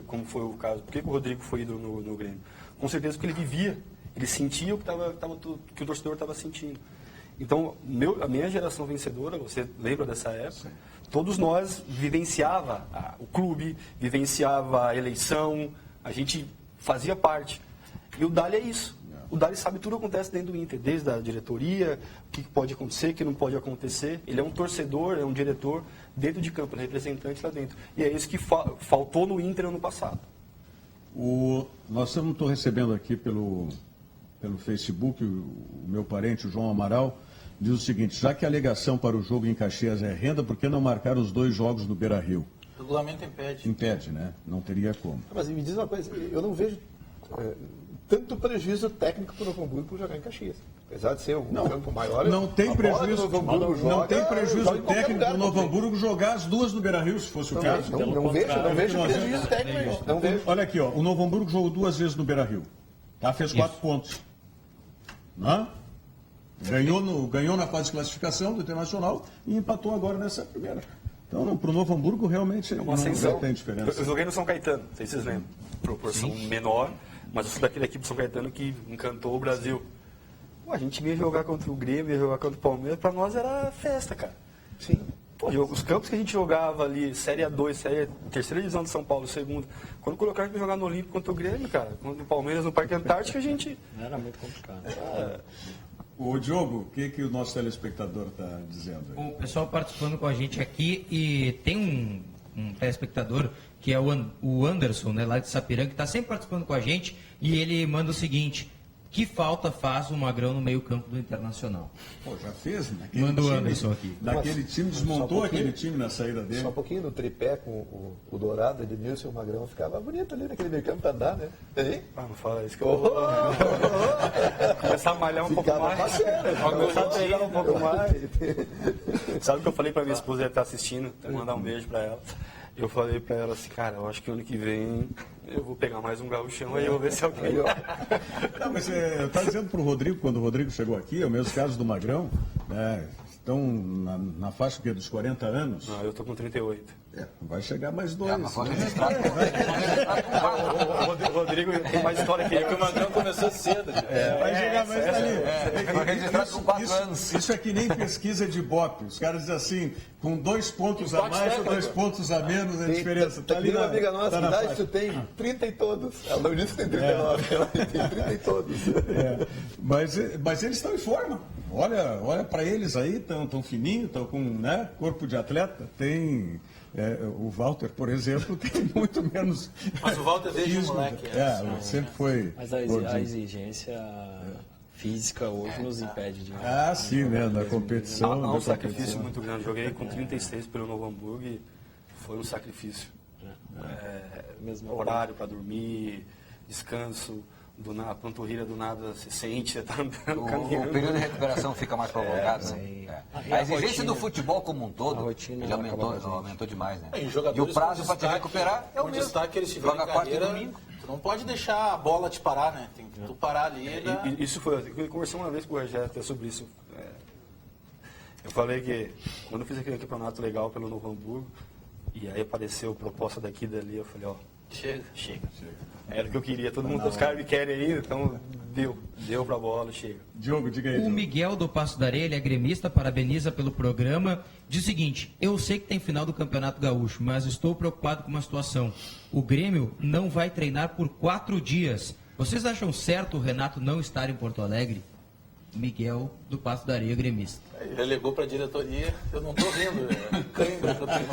como foi o caso. Por que o Rodrigo foi ídolo no Grêmio? Com certeza porque ele vivia, ele sentia o que o torcedor estava sentindo. Então, a minha geração vencedora, você lembra dessa época? Todos nós vivenciava o clube, vivenciava a eleição, a gente fazia parte. E o Dali é isso. O Dali sabe tudo que acontece dentro do Inter, desde a diretoria, o que pode acontecer, o que não pode acontecer. Ele é um torcedor, é um diretor dentro de campo, representante lá dentro. E é isso que faltou no Inter ano passado. Nós estou recebendo aqui pelo Facebook, o meu parente, o João Amaral, diz o seguinte: já que a alegação para o jogo em Caxias é renda, por que não marcar os 2 jogos no Beira-Rio? O regulamento impede. Impede, né? Não teria como. Mas me diz uma coisa, eu não vejo tanto prejuízo técnico para o Novo Hamburgo por jogar em Caxias. Apesar de ser um campo maior... Não tem prejuízo técnico para o Novo Hamburgo jogar as 2 no Beira-Rio, se fosse o caso. Não vejo prejuízo técnico. Não vejo. Olha aqui, ó, o Novo Hamburgo jogou 2 vezes no Beira-Rio. Tá? Fez 4 pontos. Não? Ganhou na fase de classificação do Internacional e empatou agora nessa primeira. Então, para o Novo Hamburgo, realmente não tem diferença. Eu joguei no São Caetano, não sei se vocês lembram. Proporção menor, mas eu sou daquela equipe de São Caetano que encantou o Brasil. Pô, a gente ia jogar contra o Grêmio, ia jogar contra o Palmeiras, pra nós era festa, cara. Sim. Pô, os campos que a gente jogava ali, Série A2, terceira divisão de São Paulo, segunda. Quando colocaram pra jogar no Olímpico contra o Grêmio, cara, contra o Palmeiras no Parque Antártico, a gente... Era muito complicado. O Diogo, o que o nosso telespectador está dizendo aí? O pessoal participando com a gente aqui e tem um telespectador que é o Anderson, né, lá de Sapiranga, que está sempre participando com a gente e ele manda o seguinte: que falta faz o Magrão no meio-campo do Internacional? Pô, já fez, naquele Manda o time, Anderson aqui. Naquele time, desmontou aquele time na saída dele. Só um pouquinho no tripé com o Dourado, Edmilson e o Magrão. Ficava bonito ali naquele meio campo pra andar, né? Hein? Ah, não fala isso que eu vou começar a malhar um pouco mais. Vou começar a treinar um pouco mais. Sabe o que eu falei pra minha esposa, ela tá assistindo, vou mandar um beijo pra ela. Eu falei pra ela assim, cara, eu acho que ano que vem eu vou pegar mais um gauchão aí, eu vou ver se alguém... Não, mas eu estava dizendo para o Rodrigo, quando o Rodrigo chegou aqui, é o mesmo caso do Magrão, né, estão na faixa dos 40 anos. Não, eu tô com 38. Vai chegar mais dois. Mas foi registrado. O Rodrigo tem mais história que eu. É que o Magrão começou cedo. Vai chegar mais ali. Foi registrado com 4 anos. Isso é que nem pesquisa de Ibope. Os caras dizem assim, com 2 pontos a mais ou 2 pontos a menos, a diferença. Tá ali uma amiga nossa, tá que idade tu tem? 30 e todos. Ela não disse que tem 39, ela tem 30 e todos. Mas eles estão em forma. Olha para eles aí, estão fininhos, estão com, né, corpo de atleta. Tem... o Walter, por exemplo, tem muito menos. Mas o Walter desde físico. moleque. Sempre foi. Mas a gordinho. exigência física hoje nos impede de... Sim, né? Na competição. Há um sacrifício muito grande. Joguei com 36 pelo Novo Hamburgo e foi um sacrifício. Horário para dormir, descanso, a panturrilha do nada se sente, você tá andando, O caminhando. período de recuperação fica mais prolongado, né? A exigência do futebol como um todo rotina ele aumentou demais, né? E o prazo para te recuperar é o mesmo. mesmo. Destaque que eles tiveram Joga em quarta e carreira, domingo. tu não pode deixar a bola te parar, né? Tem que tu parar ali. Isso foi, eu conversei uma vez com o Rogério até sobre isso. Eu falei que quando eu fiz aquele campeonato legal pelo Novo Hamburgo, e aí apareceu proposta daqui e dali, eu falei, chega. Era o que eu queria, todo mundo, os caras me querem aí, então deu pra bola, chega. Diogo, diga aí. O Miguel do Passo da Areia, ele é gremista, parabeniza pelo programa. Diz o seguinte: eu sei que tem final do Campeonato Gaúcho, mas estou preocupado com uma situação. O Grêmio não vai treinar por 4 dias. Vocês acham certo o Renato não estar em Porto Alegre? Miguel do Passo da Areia, gremista. Ele alegou para a diretoria, eu não estou rindo, cãibra que eu tenho.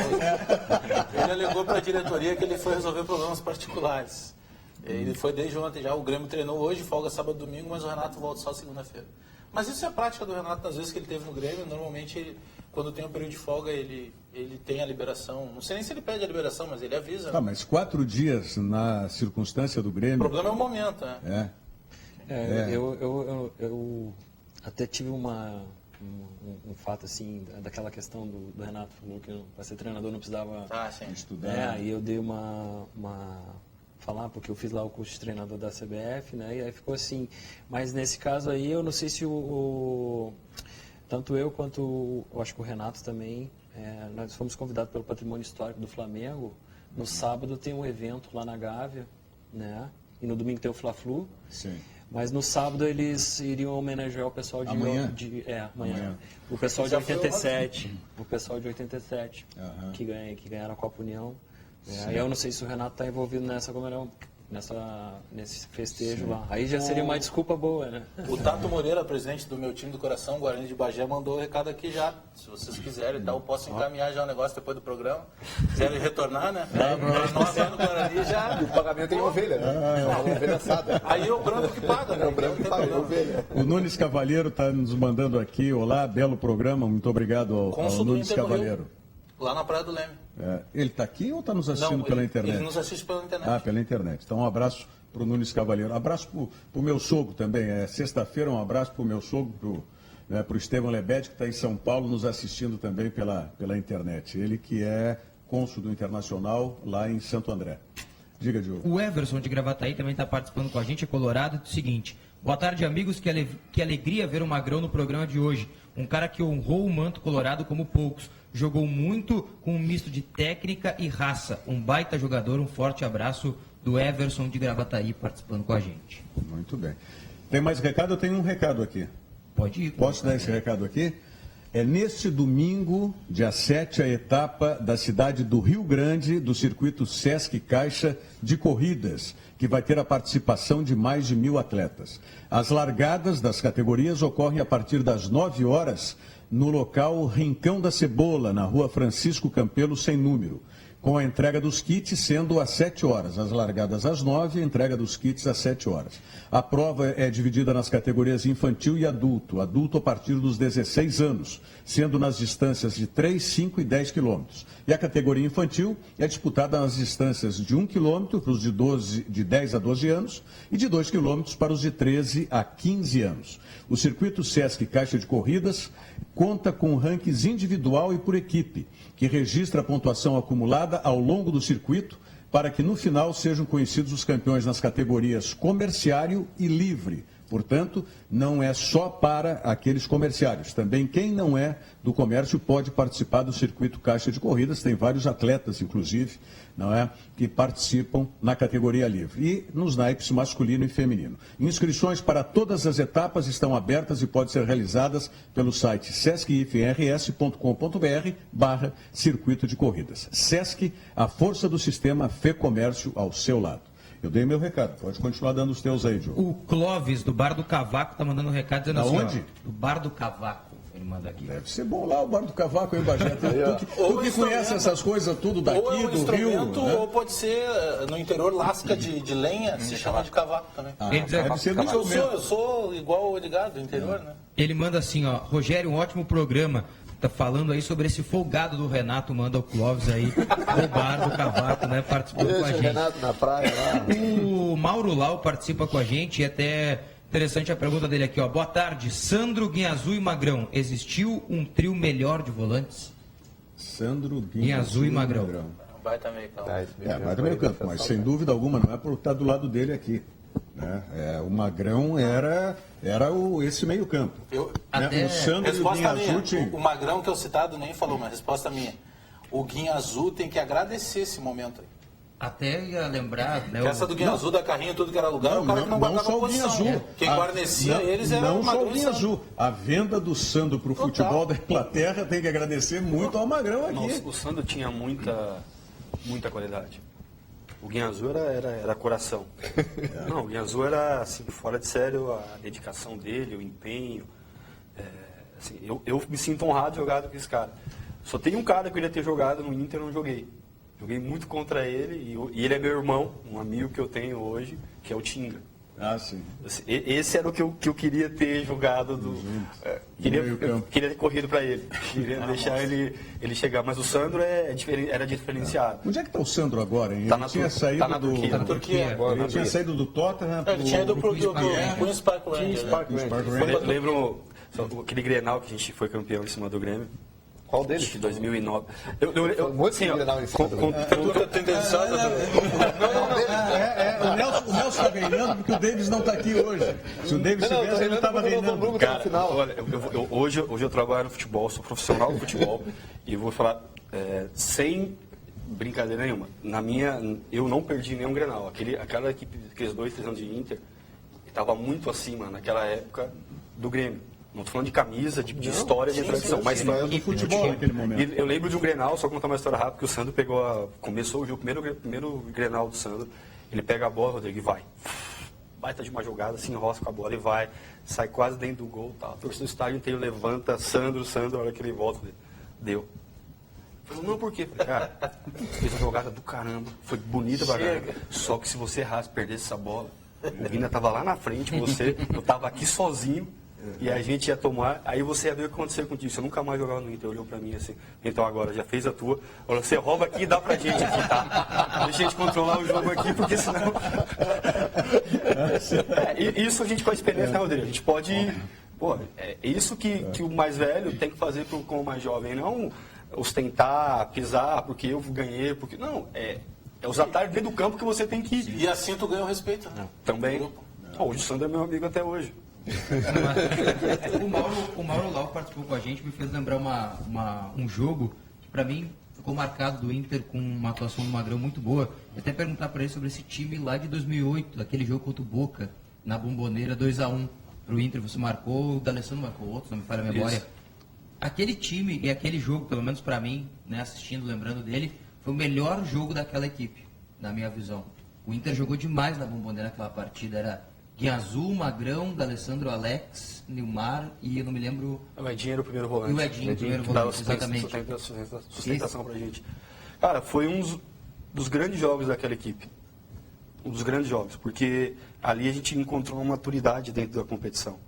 Ele alegou para a diretoria que ele foi resolver problemas particulares. Ele foi desde ontem já, o Grêmio treinou hoje, folga sábado e domingo, mas o Renato volta só segunda-feira. Mas isso é a prática do Renato, nas vezes que ele teve no Grêmio, normalmente quando tem um período de folga ele tem a liberação, não sei nem se ele pede a liberação, mas ele avisa. Tá, mas 4 dias na circunstância do Grêmio... O problema é o momento, né? Eu até tive um fato assim, daquela questão do Renato, falou que para ser treinador não precisava estudar. Aí eu dei falar, porque eu fiz lá o curso de treinador da CBF, né? E aí ficou assim. Mas nesse caso aí, eu não sei se tanto eu quanto eu acho que o Renato também, nós fomos convidados pelo Patrimônio Histórico do Flamengo. No sábado tem um evento lá na Gávea, né? E no domingo tem o Fla-Flu. Sim. Mas no sábado eles iriam homenagear o pessoal de... Amanhã? Amanhã. O pessoal de 87. O pessoal de 87, que ganharam a Copa União. Aí eu não sei se o Renato está envolvido nesse festejo lá. Aí já seria uma desculpa boa, né? O Tato Moreira, presidente do meu time do coração, Guarani de Bagé, mandou o recado aqui já. Se vocês quiserem, eu posso encaminhar já o negócio depois do programa. Quiserem retornar, né? Nós lá no Guarani já... O pagamento tem ovelha, né? Uma ovelha assada. Aí é o branco que paga, né? É o branco que paga, a ovelha. O Nunes Cavalheiro está nos mandando aqui. Olá, belo programa. Muito obrigado ao Nunes Cavalheiro. Lá na Praia do Leme. Ele está aqui ou está nos assistindo pela internet? Ele nos assiste pela internet. Pela internet. Então, um abraço para o Nunes Cavalheiro. Abraço para o meu sogro também. Sexta-feira, um abraço para o meu sogro, para o Estevão Lebede, que está em São Paulo, nos assistindo também pela internet. Ele que é cônsul do Internacional lá em Santo André. Diga, Diogo. O Everson de Gravataí também está participando com a gente, é colorado. É o seguinte: boa tarde, amigos. Que alegria ver o Magrão no programa de hoje. Um cara que honrou o manto colorado como poucos. Jogou muito com um misto de técnica e raça. Um baita jogador, um forte abraço do Everson de Gravataí participando com a gente. Muito bem. Tem mais recado? Eu tenho um recado aqui. Pode ir. Posso dar esse recado aqui? É neste domingo, dia 7, a etapa da cidade do Rio Grande, do circuito Sesc Caixa de corridas, que vai ter a participação de mais de 1.000 atletas. As largadas das categorias ocorrem a partir das 9 horas no local Rincão da Cebola, na rua Francisco Campelo, sem número, com a entrega dos kits sendo às 7 horas, as largadas às 9 e a entrega dos kits às 7 horas. A prova é dividida nas categorias infantil e adulto, adulto a partir dos 16 anos, sendo nas distâncias de 3, 5 e 10 quilômetros. E a categoria infantil é disputada nas distâncias de 1 quilômetro para os de 10 a 12 anos e de 2 quilômetros para os de 13 a 15 anos. O circuito Sesc Caixa de Corridas conta com rankings individual e por equipe, que registra a pontuação acumulada ao longo do circuito para que no final sejam conhecidos os campeões nas categorias comerciário e livre. Portanto, não é só para aqueles comerciários. Também quem não é do comércio pode participar do circuito Caixa de Corridas. Tem vários atletas, inclusive, não é, que participam na categoria livre. E nos naipes masculino e feminino. Inscrições para todas as etapas estão abertas e podem ser realizadas pelo site sescifrs.com.br/circuito de corridas. Sesc, a força do sistema Fê Comércio ao seu lado. Eu dei meu recado, pode continuar dando os teus aí, Diogo. O Clóvis, do Bar do Cavaco, está mandando um recado dizendo assim, Aonde? ó, do Bar do Cavaco, ele manda aqui. Deve ser bom lá o Bar do Cavaco, hein, Bagé? Tu que conhece essas coisas tudo daqui, ou é um do instrumento, Rio, né? ou pode ser no interior lasca de lenha, se chama de cavaco também. Ele diz, Deve ser do Eu sou igual o Edgar, do interior, né? ele manda assim, ó, Rogério, um ótimo programa. Tá falando aí sobre esse folgado do Renato, manda o Clóvis aí, o Bar do Cavaco, né, participando com a gente. Renato na praia lá. O Mauro Lau participa com a gente e até interessante a pergunta dele aqui, ó. Boa tarde, Sandro, Guinhazu e Magrão. Existiu um trio melhor de volantes? Sandro, Guinhazu e Magrão. Baita meio campo. Vai do meio campo, mas sem dúvida alguma não é por estar do lado dele aqui. Né? O Magrão era esse meio campo. Até O Sandro e o Resposta Guinhazu minha. tinham... O Magrão que eu citado nem falou, mas resposta minha. O Guinhazu tem que agradecer esse momento aí. Até ia lembrar, né? Essa do Guinhazu, da carrinha, tudo que era lugar, o cara que não não guardava só o posição. Guinhazu. Quem guarnecia eles era não o só Magrão o e Guinhazu. A venda do Sandro para o futebol da Inglaterra tem que agradecer muito ao Magrão aqui. Nossa, o Sandro tinha muita qualidade. O Guinhazu era coração. Não, o Guinhazu era, assim, fora de sério, a dedicação dele, o empenho. Assim, eu me sinto honrado de jogar com esse cara. Só tem um cara que eu queria ter jogado no Inter, eu não joguei. Joguei muito contra ele e ele é meu irmão, um amigo que eu tenho hoje, que é o Tinga. Ah, sim. Esse era o que eu queria ter jogado. Eu queria ter corrido para ele. Queria deixar ele chegar. Mas o Sandro era diferenciado. Onde é que está o Sandro agora, hein? Tá Ele na tinha Turquia. saído Tá na Turquia. Na Turquia. Ele tinha saído do Tottenham. Ele tinha ido pro Queen's Park Rangers. Rangers. Lembro aquele Grenal que a gente foi campeão em cima do Grêmio. Qual deles? De 2009. Muito sim, Grenal em cima do Grêmio. O Nelson está reinando porque o Davis não está aqui hoje. Se o Davis estivesse, ele não estava reinando. Cara, olha, hoje eu trabalho no futebol, sou profissional do futebol e vou falar sem brincadeira nenhuma. Eu não perdi nenhum Grenal. Aquela equipe, aqueles 2-3 anos de Inter, estava muito acima naquela época do Grêmio. Não estou falando de camisa, de história, de tradição, mas do futebol naquele momento. E eu lembro de um Grenal, só contar uma história rápida, que o Sandro começou o jogo, primeiro Grenal do Sandro, ele pega a bola, Rodrigo, e vai. Baita de uma jogada, se enrosca com a bola e vai, sai quase dentro do gol, tá? A torcida do estádio inteiro levanta, Sandro, a hora que ele volta, deu. Falei, não, por quê? Falei, cara, fez uma jogada do caramba, foi bonita pra caramba, só que se você errasse, perdesse essa bola, o Vina tava lá na frente, eu tava aqui sozinho, e a gente ia tomar, aí você ia ver o que aconteceu contigo. Você nunca mais jogava no Inter, olhou pra mim assim, então agora já fez a tua, agora você rouba aqui e dá pra gente aqui, tá? Deixa a gente controlar o jogo aqui, porque senão... Isso a gente com a experiência, né, Rodrigo? A gente pode... Pô, é isso que o mais velho tem que fazer com o mais jovem, não ostentar, pisar, porque eu ganhei, porque... Não, é os atalhos dentro do campo que você tem que... E assim tu ganha o respeito, né? Também. Hoje o Sandro é meu amigo até hoje. O Mauro Lau participou com a gente, me fez lembrar um jogo que para mim ficou marcado do Inter com uma atuação do Magrão muito boa. Eu até perguntar para ele sobre esse time lá de 2008, daquele jogo contra o Boca, na Bombonera, 2-1 para o Inter. Você marcou, o D'Alessandro marcou outro, não me falha a memória. Isso. Aquele time e aquele jogo, pelo menos para mim, né, assistindo, lembrando dele, foi o melhor jogo daquela equipe, na minha visão. O Inter jogou demais na Bombonera naquela partida. Era Guiazul, Magrão, D'Alessandro, Alex, Nilmar e eu não me lembro... O Edinho era o primeiro volante. E o Edinho, o primeiro volante, exatamente. Sustentação pra gente. Cara, foi um dos grandes jogos daquela equipe. Um dos grandes jogos, porque ali a gente encontrou uma maturidade dentro da competição.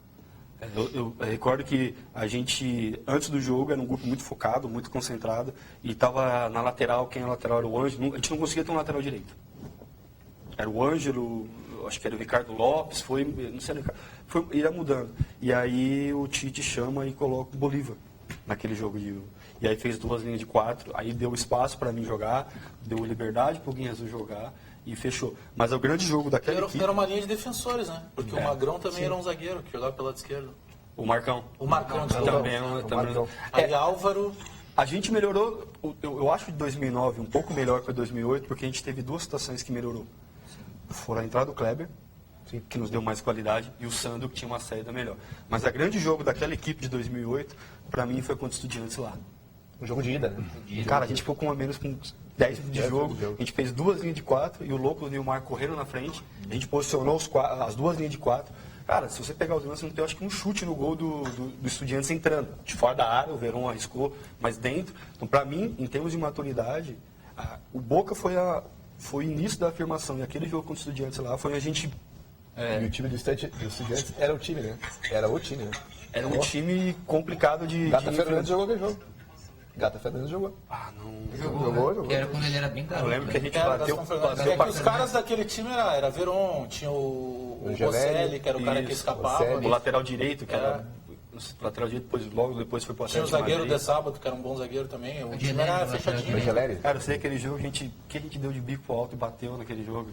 Eu recordo que a gente, antes do jogo, era um grupo muito focado, muito concentrado, e estava na lateral, quem era lateral era o Ângelo, a gente não conseguia ter um lateral direito. Era o Ângelo, acho que era o Ricardo Lopes, não sei, ia mudando. E aí o Tite chama e coloca o Bolívar naquele jogo. E aí fez 2 linhas de 4, aí deu espaço para mim jogar, deu liberdade para o Guinhazul jogar e fechou. Mas o grande jogo daquela equipe... Era uma linha de defensores, né? Porque o Magrão também era um zagueiro, que jogava pelo lado esquerdo. O Marcão. O Marcão, também. Aí Álvaro... A gente melhorou, eu acho, de 2009 um pouco melhor que 2008, porque a gente teve 2 situações que melhorou. Foram a entrada do Kleber, que nos deu mais qualidade, e o Sandro, que tinha uma saída melhor. Mas o grande jogo daquela equipe de 2008, para mim, foi contra o Estudiantes lá. Um jogo de ida, né? Cara, a gente ficou com a menos com 10 de jogo, a gente fez 2 linhas de 4 e o Louco e o Nilmar correram na frente, a gente posicionou as 2 linhas de 4. Cara, se você pegar os lances, não tem, acho que um chute no gol do Estudiantes entrando. De fora da área, o Verón arriscou, mas dentro. Então, para mim, em termos de maturidade, o Boca foi o início da afirmação. E aquele jogo contra o Estudiantes lá foi a gente... E o time do Estudiantes era o time, né? Era o time, né? Era um time complicado de... Gata Fernandes jogou aquele jogo. Gata Fernandes jogou. Não... Jogou. Que era quando ele era bem garoto. Eu lembro que a gente bateu os caras daquele time era Verón, tinha o Bocelli, que era o cara que escapava. O lateral direito, que era... O lateral direito, logo depois foi pro Atlético. Tinha o zagueiro de sábado, que era um bom zagueiro também. O time era fechadinho. Cara, eu sei aquele jogo, que a gente deu de bico pro alto e bateu naquele jogo.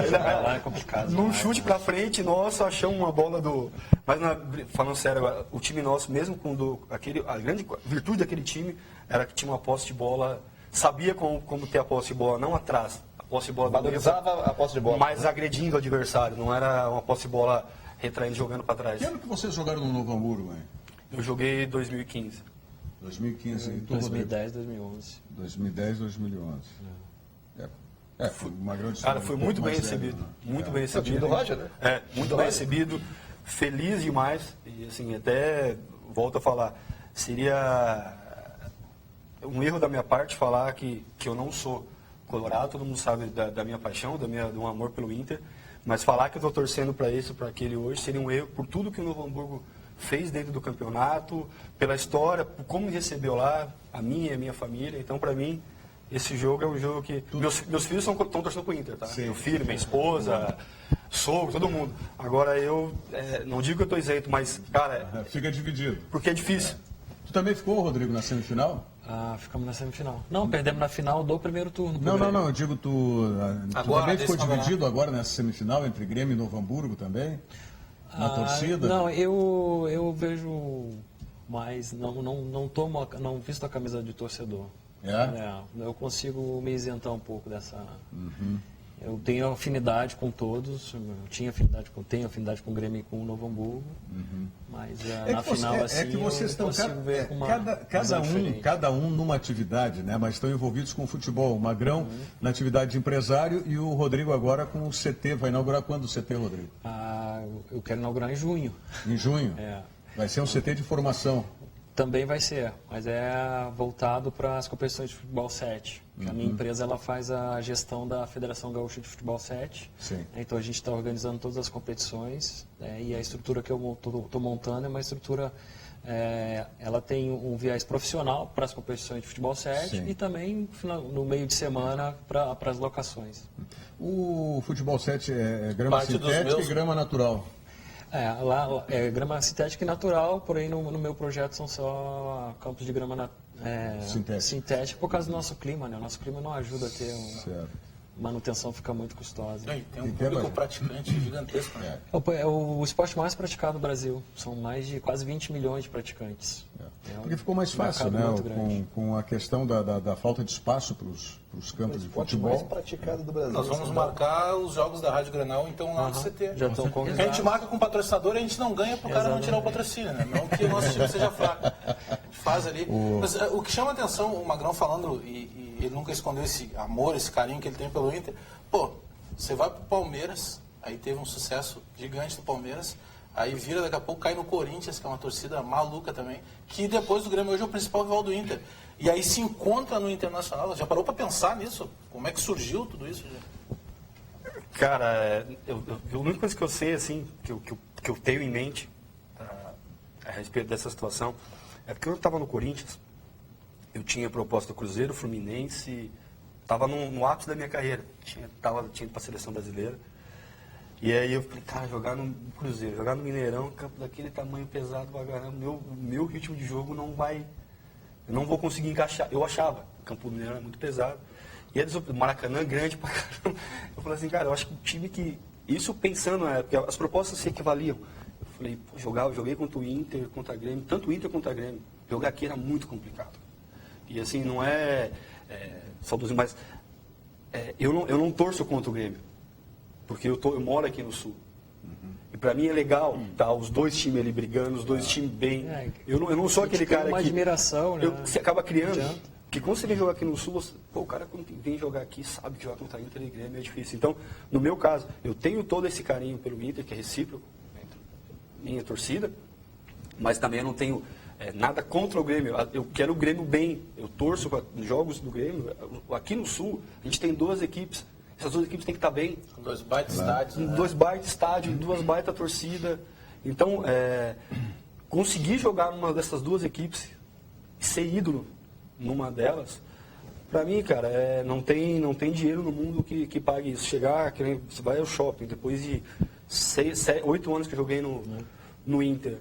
Vai lá é complicado. Num chute pra frente, nossa, achamos uma bola do... Mas, falando sério, agora, o time nosso, mesmo com a grande virtude daquele time, era que tinha uma posse de bola, sabia como ter a posse de bola, não atrás. A posse de bola valorizava a posse de bola. Mas agredindo o adversário, não era uma posse de bola retraindo, jogando para trás. Que ano que vocês jogaram no Novo Hamburgo, hein? Eu joguei em 2015. 2015. 2010, 2011. 2010, 2011. Foi uma grande... Cara, foi muito bem recebido. Muito bem recebido. O time do Roger, né? Muito bem recebido. Feliz demais. E assim, até volto a falar, seria um erro da minha parte falar que eu não sou colorado, todo mundo sabe da minha paixão, do meu amor pelo Inter, mas falar que eu estou torcendo para isso, para aquele hoje, seria um erro por tudo que o Novo Hamburgo fez dentro do campeonato, pela história, por como me recebeu lá, a minha e a minha família. Então, para mim, esse jogo é um jogo que... Meus filhos estão torcendo para o Inter, tá? Sim. Meu filho, minha esposa, sogro, todo mundo. Agora, eu não digo que eu estou isento, mas, cara... Fica dividido. Porque é difícil. Tu também ficou, Rodrigo, na semifinal? Ficamos na semifinal. Não, perdemos na final do primeiro turno. Não, eu digo tu também ficou dividido agora nessa semifinal entre Grêmio e Novo Hamburgo também? Na torcida? Não, eu vejo mais, não visto a camisa de torcedor. Eu consigo me isentar um pouco dessa... Eu tenho afinidade com todos, tenho afinidade com o Grêmio e com o Novo Hamburgo, mas na final assim que vocês estão cada um numa atividade, né? Mas estão envolvidos com o futebol. O Magrão na atividade de empresário e o Rodrigo agora com o CT. Vai inaugurar quando o CT, Rodrigo? Eu quero inaugurar em junho. Em junho? Vai ser um CT de formação. Também vai ser, mas é voltado para as competições de futebol 7. A minha empresa ela faz a gestão da Federação Gaúcha de Futebol 7. Sim. Então a gente está organizando todas as competições e a estrutura que eu estou montando é uma estrutura, ela tem um viés profissional para as competições de futebol 7 Sim. E também no meio de semana para as locações. O futebol 7 é grama sintética e grama natural. Lá é grama sintética e natural, porém no meu projeto são só campos de grama sintética por causa do nosso clima, né? O nosso clima não ajuda a ter manutenção fica muito custosa. E tem um público praticante gigantesco, né? É o esporte mais praticado no Brasil. São mais de quase 20 milhões de praticantes. Porque ficou mais fácil, né? muito grande. Com a questão da falta de espaço para os campos de esporte futebol. mais praticado do Brasil. Nós vamos marcar os jogos da Rádio Granal, então, lá no CT. Já estão Porque a gente convidados. marca com patrocinador e a gente não ganha para o cara não tirar o patrocínio, né? Não que o nosso time seja fraco. A gente faz ali. Mas o que chama a atenção, o Magrão falando, e ele nunca escondeu esse amor, esse carinho que ele tem pelo Inter. Pô, você vai pro Palmeiras, aí teve um sucesso gigante do Palmeiras, aí vira daqui a pouco, cai no Corinthians, que é uma torcida maluca também, que depois do Grêmio hoje é o principal rival do Inter. E aí se encontra no Internacional. Já parou para pensar nisso? Como é que surgiu tudo isso? Cara, a única coisa que eu sei, assim, que eu tenho em mente a respeito dessa situação, é porque eu estava no Corinthians, eu tinha proposta do Cruzeiro, Fluminense, estava no ápice da minha carreira, tinha ido para a seleção brasileira. E aí eu falei, cara, jogar no Cruzeiro, jogar no Mineirão, campo daquele tamanho pesado, meu ritmo de jogo não vai, eu não vou conseguir encaixar. Eu achava, o campo do Mineirão é muito pesado. E o Maracanã grande pra caramba. Eu falei assim, cara, eu acho que o time que... Isso pensando, porque as propostas se equivaliam. Eu falei, pô, joguei contra o Inter, contra a Grêmio, tanto o Inter quanto a Grêmio. Jogar aqui era muito complicado. E assim, não é saudoso, mas eu não torço contra o Grêmio. Porque eu moro aqui no Sul. E pra mim é legal tá os dois times ali brigando, os dois times bem. Eu não sou aquele cara que... uma admiração, né? Você acaba criando... Porque quando você vem jogar aqui no Sul, o cara quando vem jogar aqui sabe que jogar contra Inter e Grêmio é difícil. Então, no meu caso, eu tenho todo esse carinho pelo Inter, que é recíproco, minha torcida, mas também eu não tenho nada contra o Grêmio. Eu quero o Grêmio bem. Eu torço para jogos do Grêmio. Aqui no Sul, a gente tem duas equipes. Essas duas equipes têm que estar bem. Dois baitas estádios. Né? Dois baitas estádios, duas baitas torcida. Então, conseguir jogar numa dessas duas equipes e ser ídolo numa delas, pra mim, cara, não tem dinheiro no mundo que pague isso. Chegar, que nem, você vai ao shopping, depois de 8 anos que eu joguei no Inter,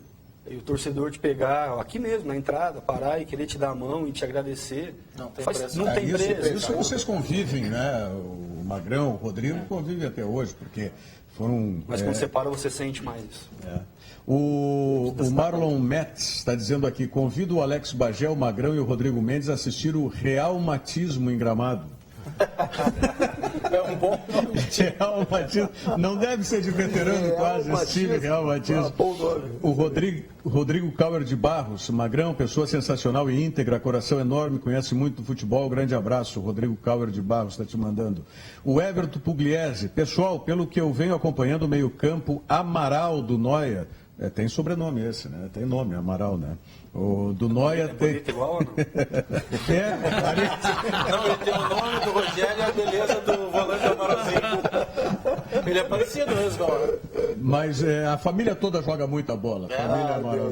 e o torcedor te pegar aqui mesmo, na entrada, parar e querer te dar a mão e te agradecer. Não tem preço. Não tem preço. Isso vocês convivem, né? O Magrão, o Rodrigo convivem até hoje, porque foram... Mas quando você para, você sente mais isso. O Marlon Metz está dizendo aqui, convido o Alex Bagé, o Magrão e o Rodrigo Mendes a assistir o Real Matismo em Gramado. É um bom nome. Real Matismo. Não deve ser de veterano quase esse time, Real Matismo. O Rodrigo Cauer de Barros, Magrão, pessoa sensacional e íntegra, coração enorme, conhece muito do futebol. Grande abraço, Rodrigo Cauer de Barros está te mandando. O Everton Pugliese, pessoal, pelo que eu venho acompanhando o meio-campo, Amaral do Noia. Tem sobrenome esse, né? Tem nome, Amaral, né? O do Noia tem... igual ou não? Não, ele tem o nome do Rogério e a beleza do volante Amaralzinho. Ele é parecido mesmo, né? Mas a família toda joga muita bola. Família Amaral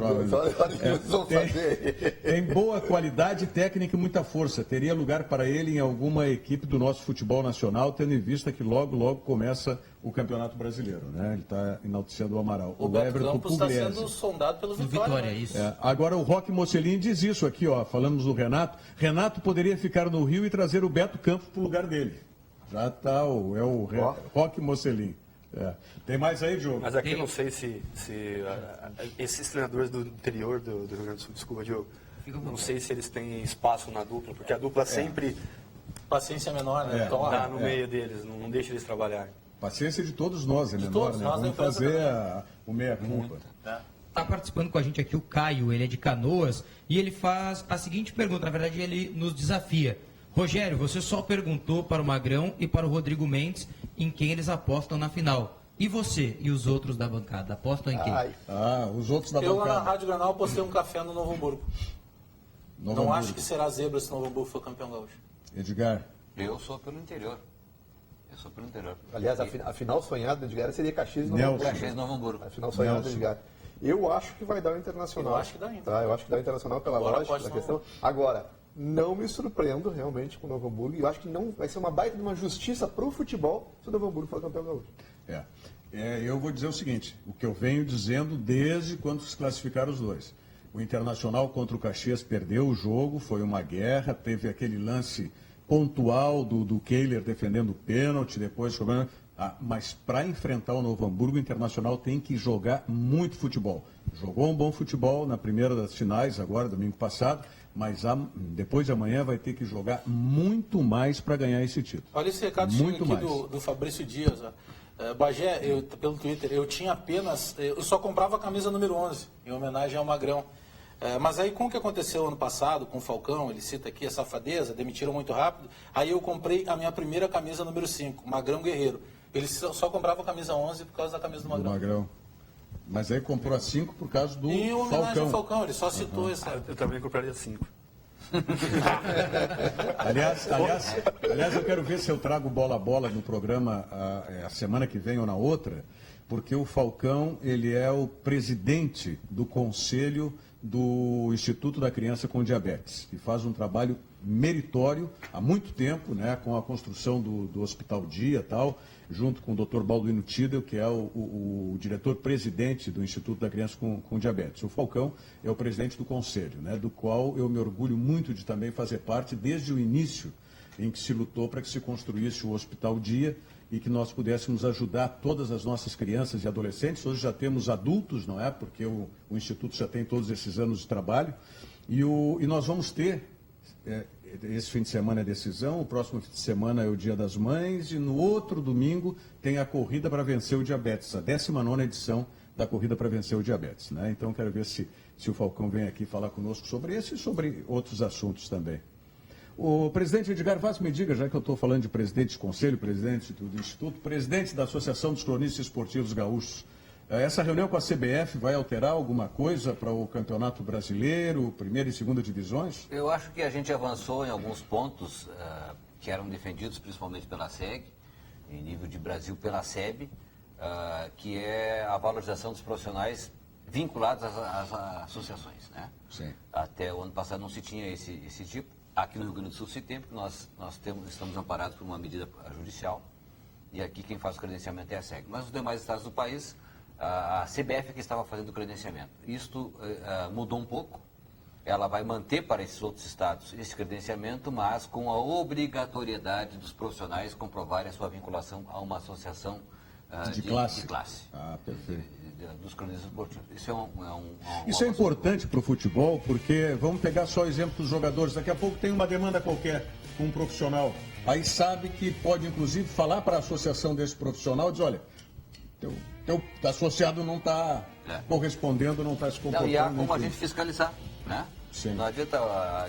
tem boa qualidade técnica e muita força. Teria lugar para ele em alguma equipe do nosso futebol nacional, tendo em vista que logo começa o Campeonato Brasileiro, né? Ele está enaltecendo o Amaral. O Beto Campos está sendo sondado pelo Vitória. Isso. Agora o Roque Mocelin diz isso aqui, ó. Falamos do Renato. Renato poderia ficar no Rio e trazer o Beto Campos para o lugar dele. Já está, Roque Mocelin. Tem mais aí, Diogo? Mas aqui eu não sei se esses treinadores do interior do Rio Grande do Sul, desculpa, Diogo, não sei se eles têm espaço na dupla, porque a dupla sempre Paciência menor, né? dá no meio deles, não deixa eles trabalharem. Paciência de todos nós, é menor, todos né? nós, Vamos fazer o meia-culpa. Está participando com a gente aqui o Caio, ele é de Canoas, e ele faz a seguinte pergunta, na verdade ele nos desafia. Rogério, você só perguntou para o Magrão e para o Rodrigo Mendes em quem eles apostam na final. E você e os outros da bancada, apostam em quem? Os outros da Eu lá bancada. na Rádio Granal postei um café no Novo Hamburgo. Novo Não Hamburgo. acho que será zebra se o Novo Hamburgo for campeão gaúcho. Edgar. Eu sou pelo interior. Aliás, a final sonhada do Edgar seria Caxias e Novo Nelson. Hamburgo. Caxias e Novo Hamburgo. A final sonhada do Edgar. Eu acho que vai dar o Internacional. Eu acho que dá Inter. Tá? Eu acho que dá o Internacional pela Agora lógica pode da ser questão. Agora, não me surpreendo realmente com o Novo Hamburgo. E eu acho que não vai ser uma baita de uma justiça para o futebol se o Novo Hamburgo for campeão gaúcho. Eu vou dizer o seguinte, o que eu venho dizendo desde quando se classificaram os dois. O Internacional contra o Caxias perdeu o jogo, foi uma guerra, teve aquele lance pontual do Kehler defendendo o pênalti, depois jogando. Mas para enfrentar o Novo Hamburgo, o Internacional tem que jogar muito futebol. Jogou um bom futebol na primeira das finais, agora, domingo passado, mas depois de amanhã vai ter que jogar muito mais para ganhar esse título. Olha esse recado aqui do Fabrício Dias. Bagé, pelo Twitter, eu tinha apenas... Eu só comprava a camisa número 11, em homenagem ao Magrão. Mas aí, com o que aconteceu ano passado com o Falcão, ele cita aqui a safadeza, demitiram muito rápido, aí eu comprei a minha primeira camisa número 5, Magrão Guerreiro. Ele só comprava a camisa 11 por causa da camisa do Magrão. Mas aí comprou a 5 por causa do Falcão. Em homenagem ao Falcão, ele só citou essa... Eu também compraria 5. aliás, eu quero ver se eu trago bola a bola no programa a semana que vem ou na outra, porque o Falcão, ele é o presidente do conselho do Instituto da Criança com Diabetes, que faz um trabalho meritório há muito tempo, né, com a construção do Hospital Dia e tal, junto com o Dr. Balduino Tidel, que é o diretor-presidente do Instituto da Criança com Diabetes. O Falcão é o presidente do conselho, né, do qual eu me orgulho muito de também fazer parte desde o início em que se lutou para que se construísse o Hospital Dia e que nós pudéssemos ajudar todas as nossas crianças e adolescentes. Hoje já temos adultos, não é? Porque o Instituto já tem todos esses anos de trabalho. E nós vamos ter, esse fim de semana é decisão, o próximo fim de semana é o Dia das Mães, e no outro domingo tem a Corrida para Vencer o Diabetes, a 19ª edição da Corrida para Vencer o Diabetes, né? Então quero ver se o Falcão vem aqui falar conosco sobre esse e sobre outros assuntos também. O presidente Edgar Vaz, me diga, já que eu estou falando de presidente de conselho, presidente do Instituto, presidente da Associação dos Cronistas Esportivos Gaúchos, essa reunião com a CBF vai alterar alguma coisa para o Campeonato Brasileiro, primeira e segunda divisões? Eu acho que a gente avançou em alguns pontos que eram defendidos principalmente pela SEG, em nível de Brasil pela SEB, que é a valorização dos profissionais vinculados às associações, né? Sim. Até o ano passado não se tinha esse tipo. Aqui no Rio Grande do Sul se tem, porque nós estamos amparados por uma medida judicial, e aqui quem faz o credenciamento é a SEG. Mas os demais estados do país, a CBF que estava fazendo o credenciamento. Isto mudou um pouco, ela vai manter para esses outros estados esse credenciamento, mas com a obrigatoriedade dos profissionais comprovarem a sua vinculação a uma associação de classe. Perfeito. Dos cronistas esportivos. Isso é importante para o futebol, porque vamos pegar só o exemplo dos jogadores. Daqui a pouco tem uma demanda qualquer com um profissional. Aí sabe que pode, inclusive, falar para a associação desse profissional, diz, olha, teu associado não está correspondendo, não está se comportando. E há como a gente fiscalizar, né? Sim. Não adianta,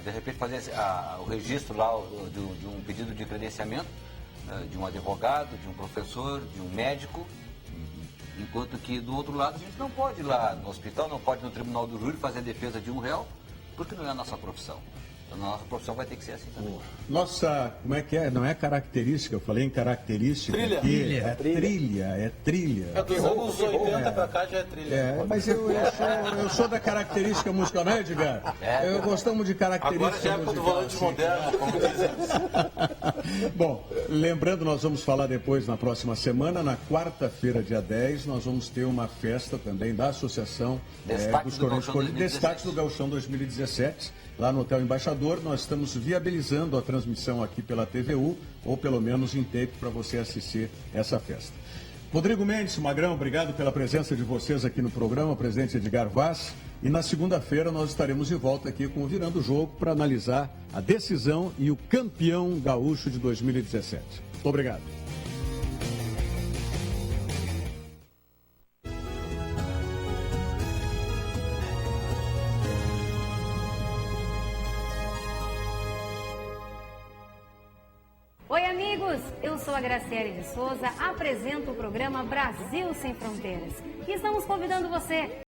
de repente, fazer o registro lá de um pedido de credenciamento de um advogado, de um professor, de um médico, enquanto que do outro lado a gente não pode ir lá no hospital, não pode ir no tribunal do júri fazer a defesa de um réu, porque não é a nossa profissão. A nossa profissão vai ter que ser assim também. Nossa, como é que é? Não é característica, eu falei em característica. Trilha. É trilha. É dos anos 80 pra cá já é trilha. Mas eu sou da característica musical, não é, Edgar? Eu gostamos de característica musical. Agora já é do volante assim. moderno, como dizem. Bom, lembrando, nós vamos falar depois, na próxima semana, na quarta-feira, dia 10, nós vamos ter uma festa também da Associação dos Cronistas, Destaques do Gauchão 2017, lá no Hotel Embaixador. Nós estamos viabilizando a transmissão aqui pela TVU, ou pelo menos em tape, para você assistir essa festa. Rodrigo Mendes, Magrão, obrigado pela presença de vocês aqui no programa, presidente Edgar Vaz. E na segunda-feira nós estaremos de volta aqui com o Virando o Jogo para analisar a decisão e o campeão gaúcho de 2017. Muito obrigado. Oi, amigos! Eu sou a Graciele de Souza, apresento o programa Brasil Sem Fronteiras. E estamos convidando você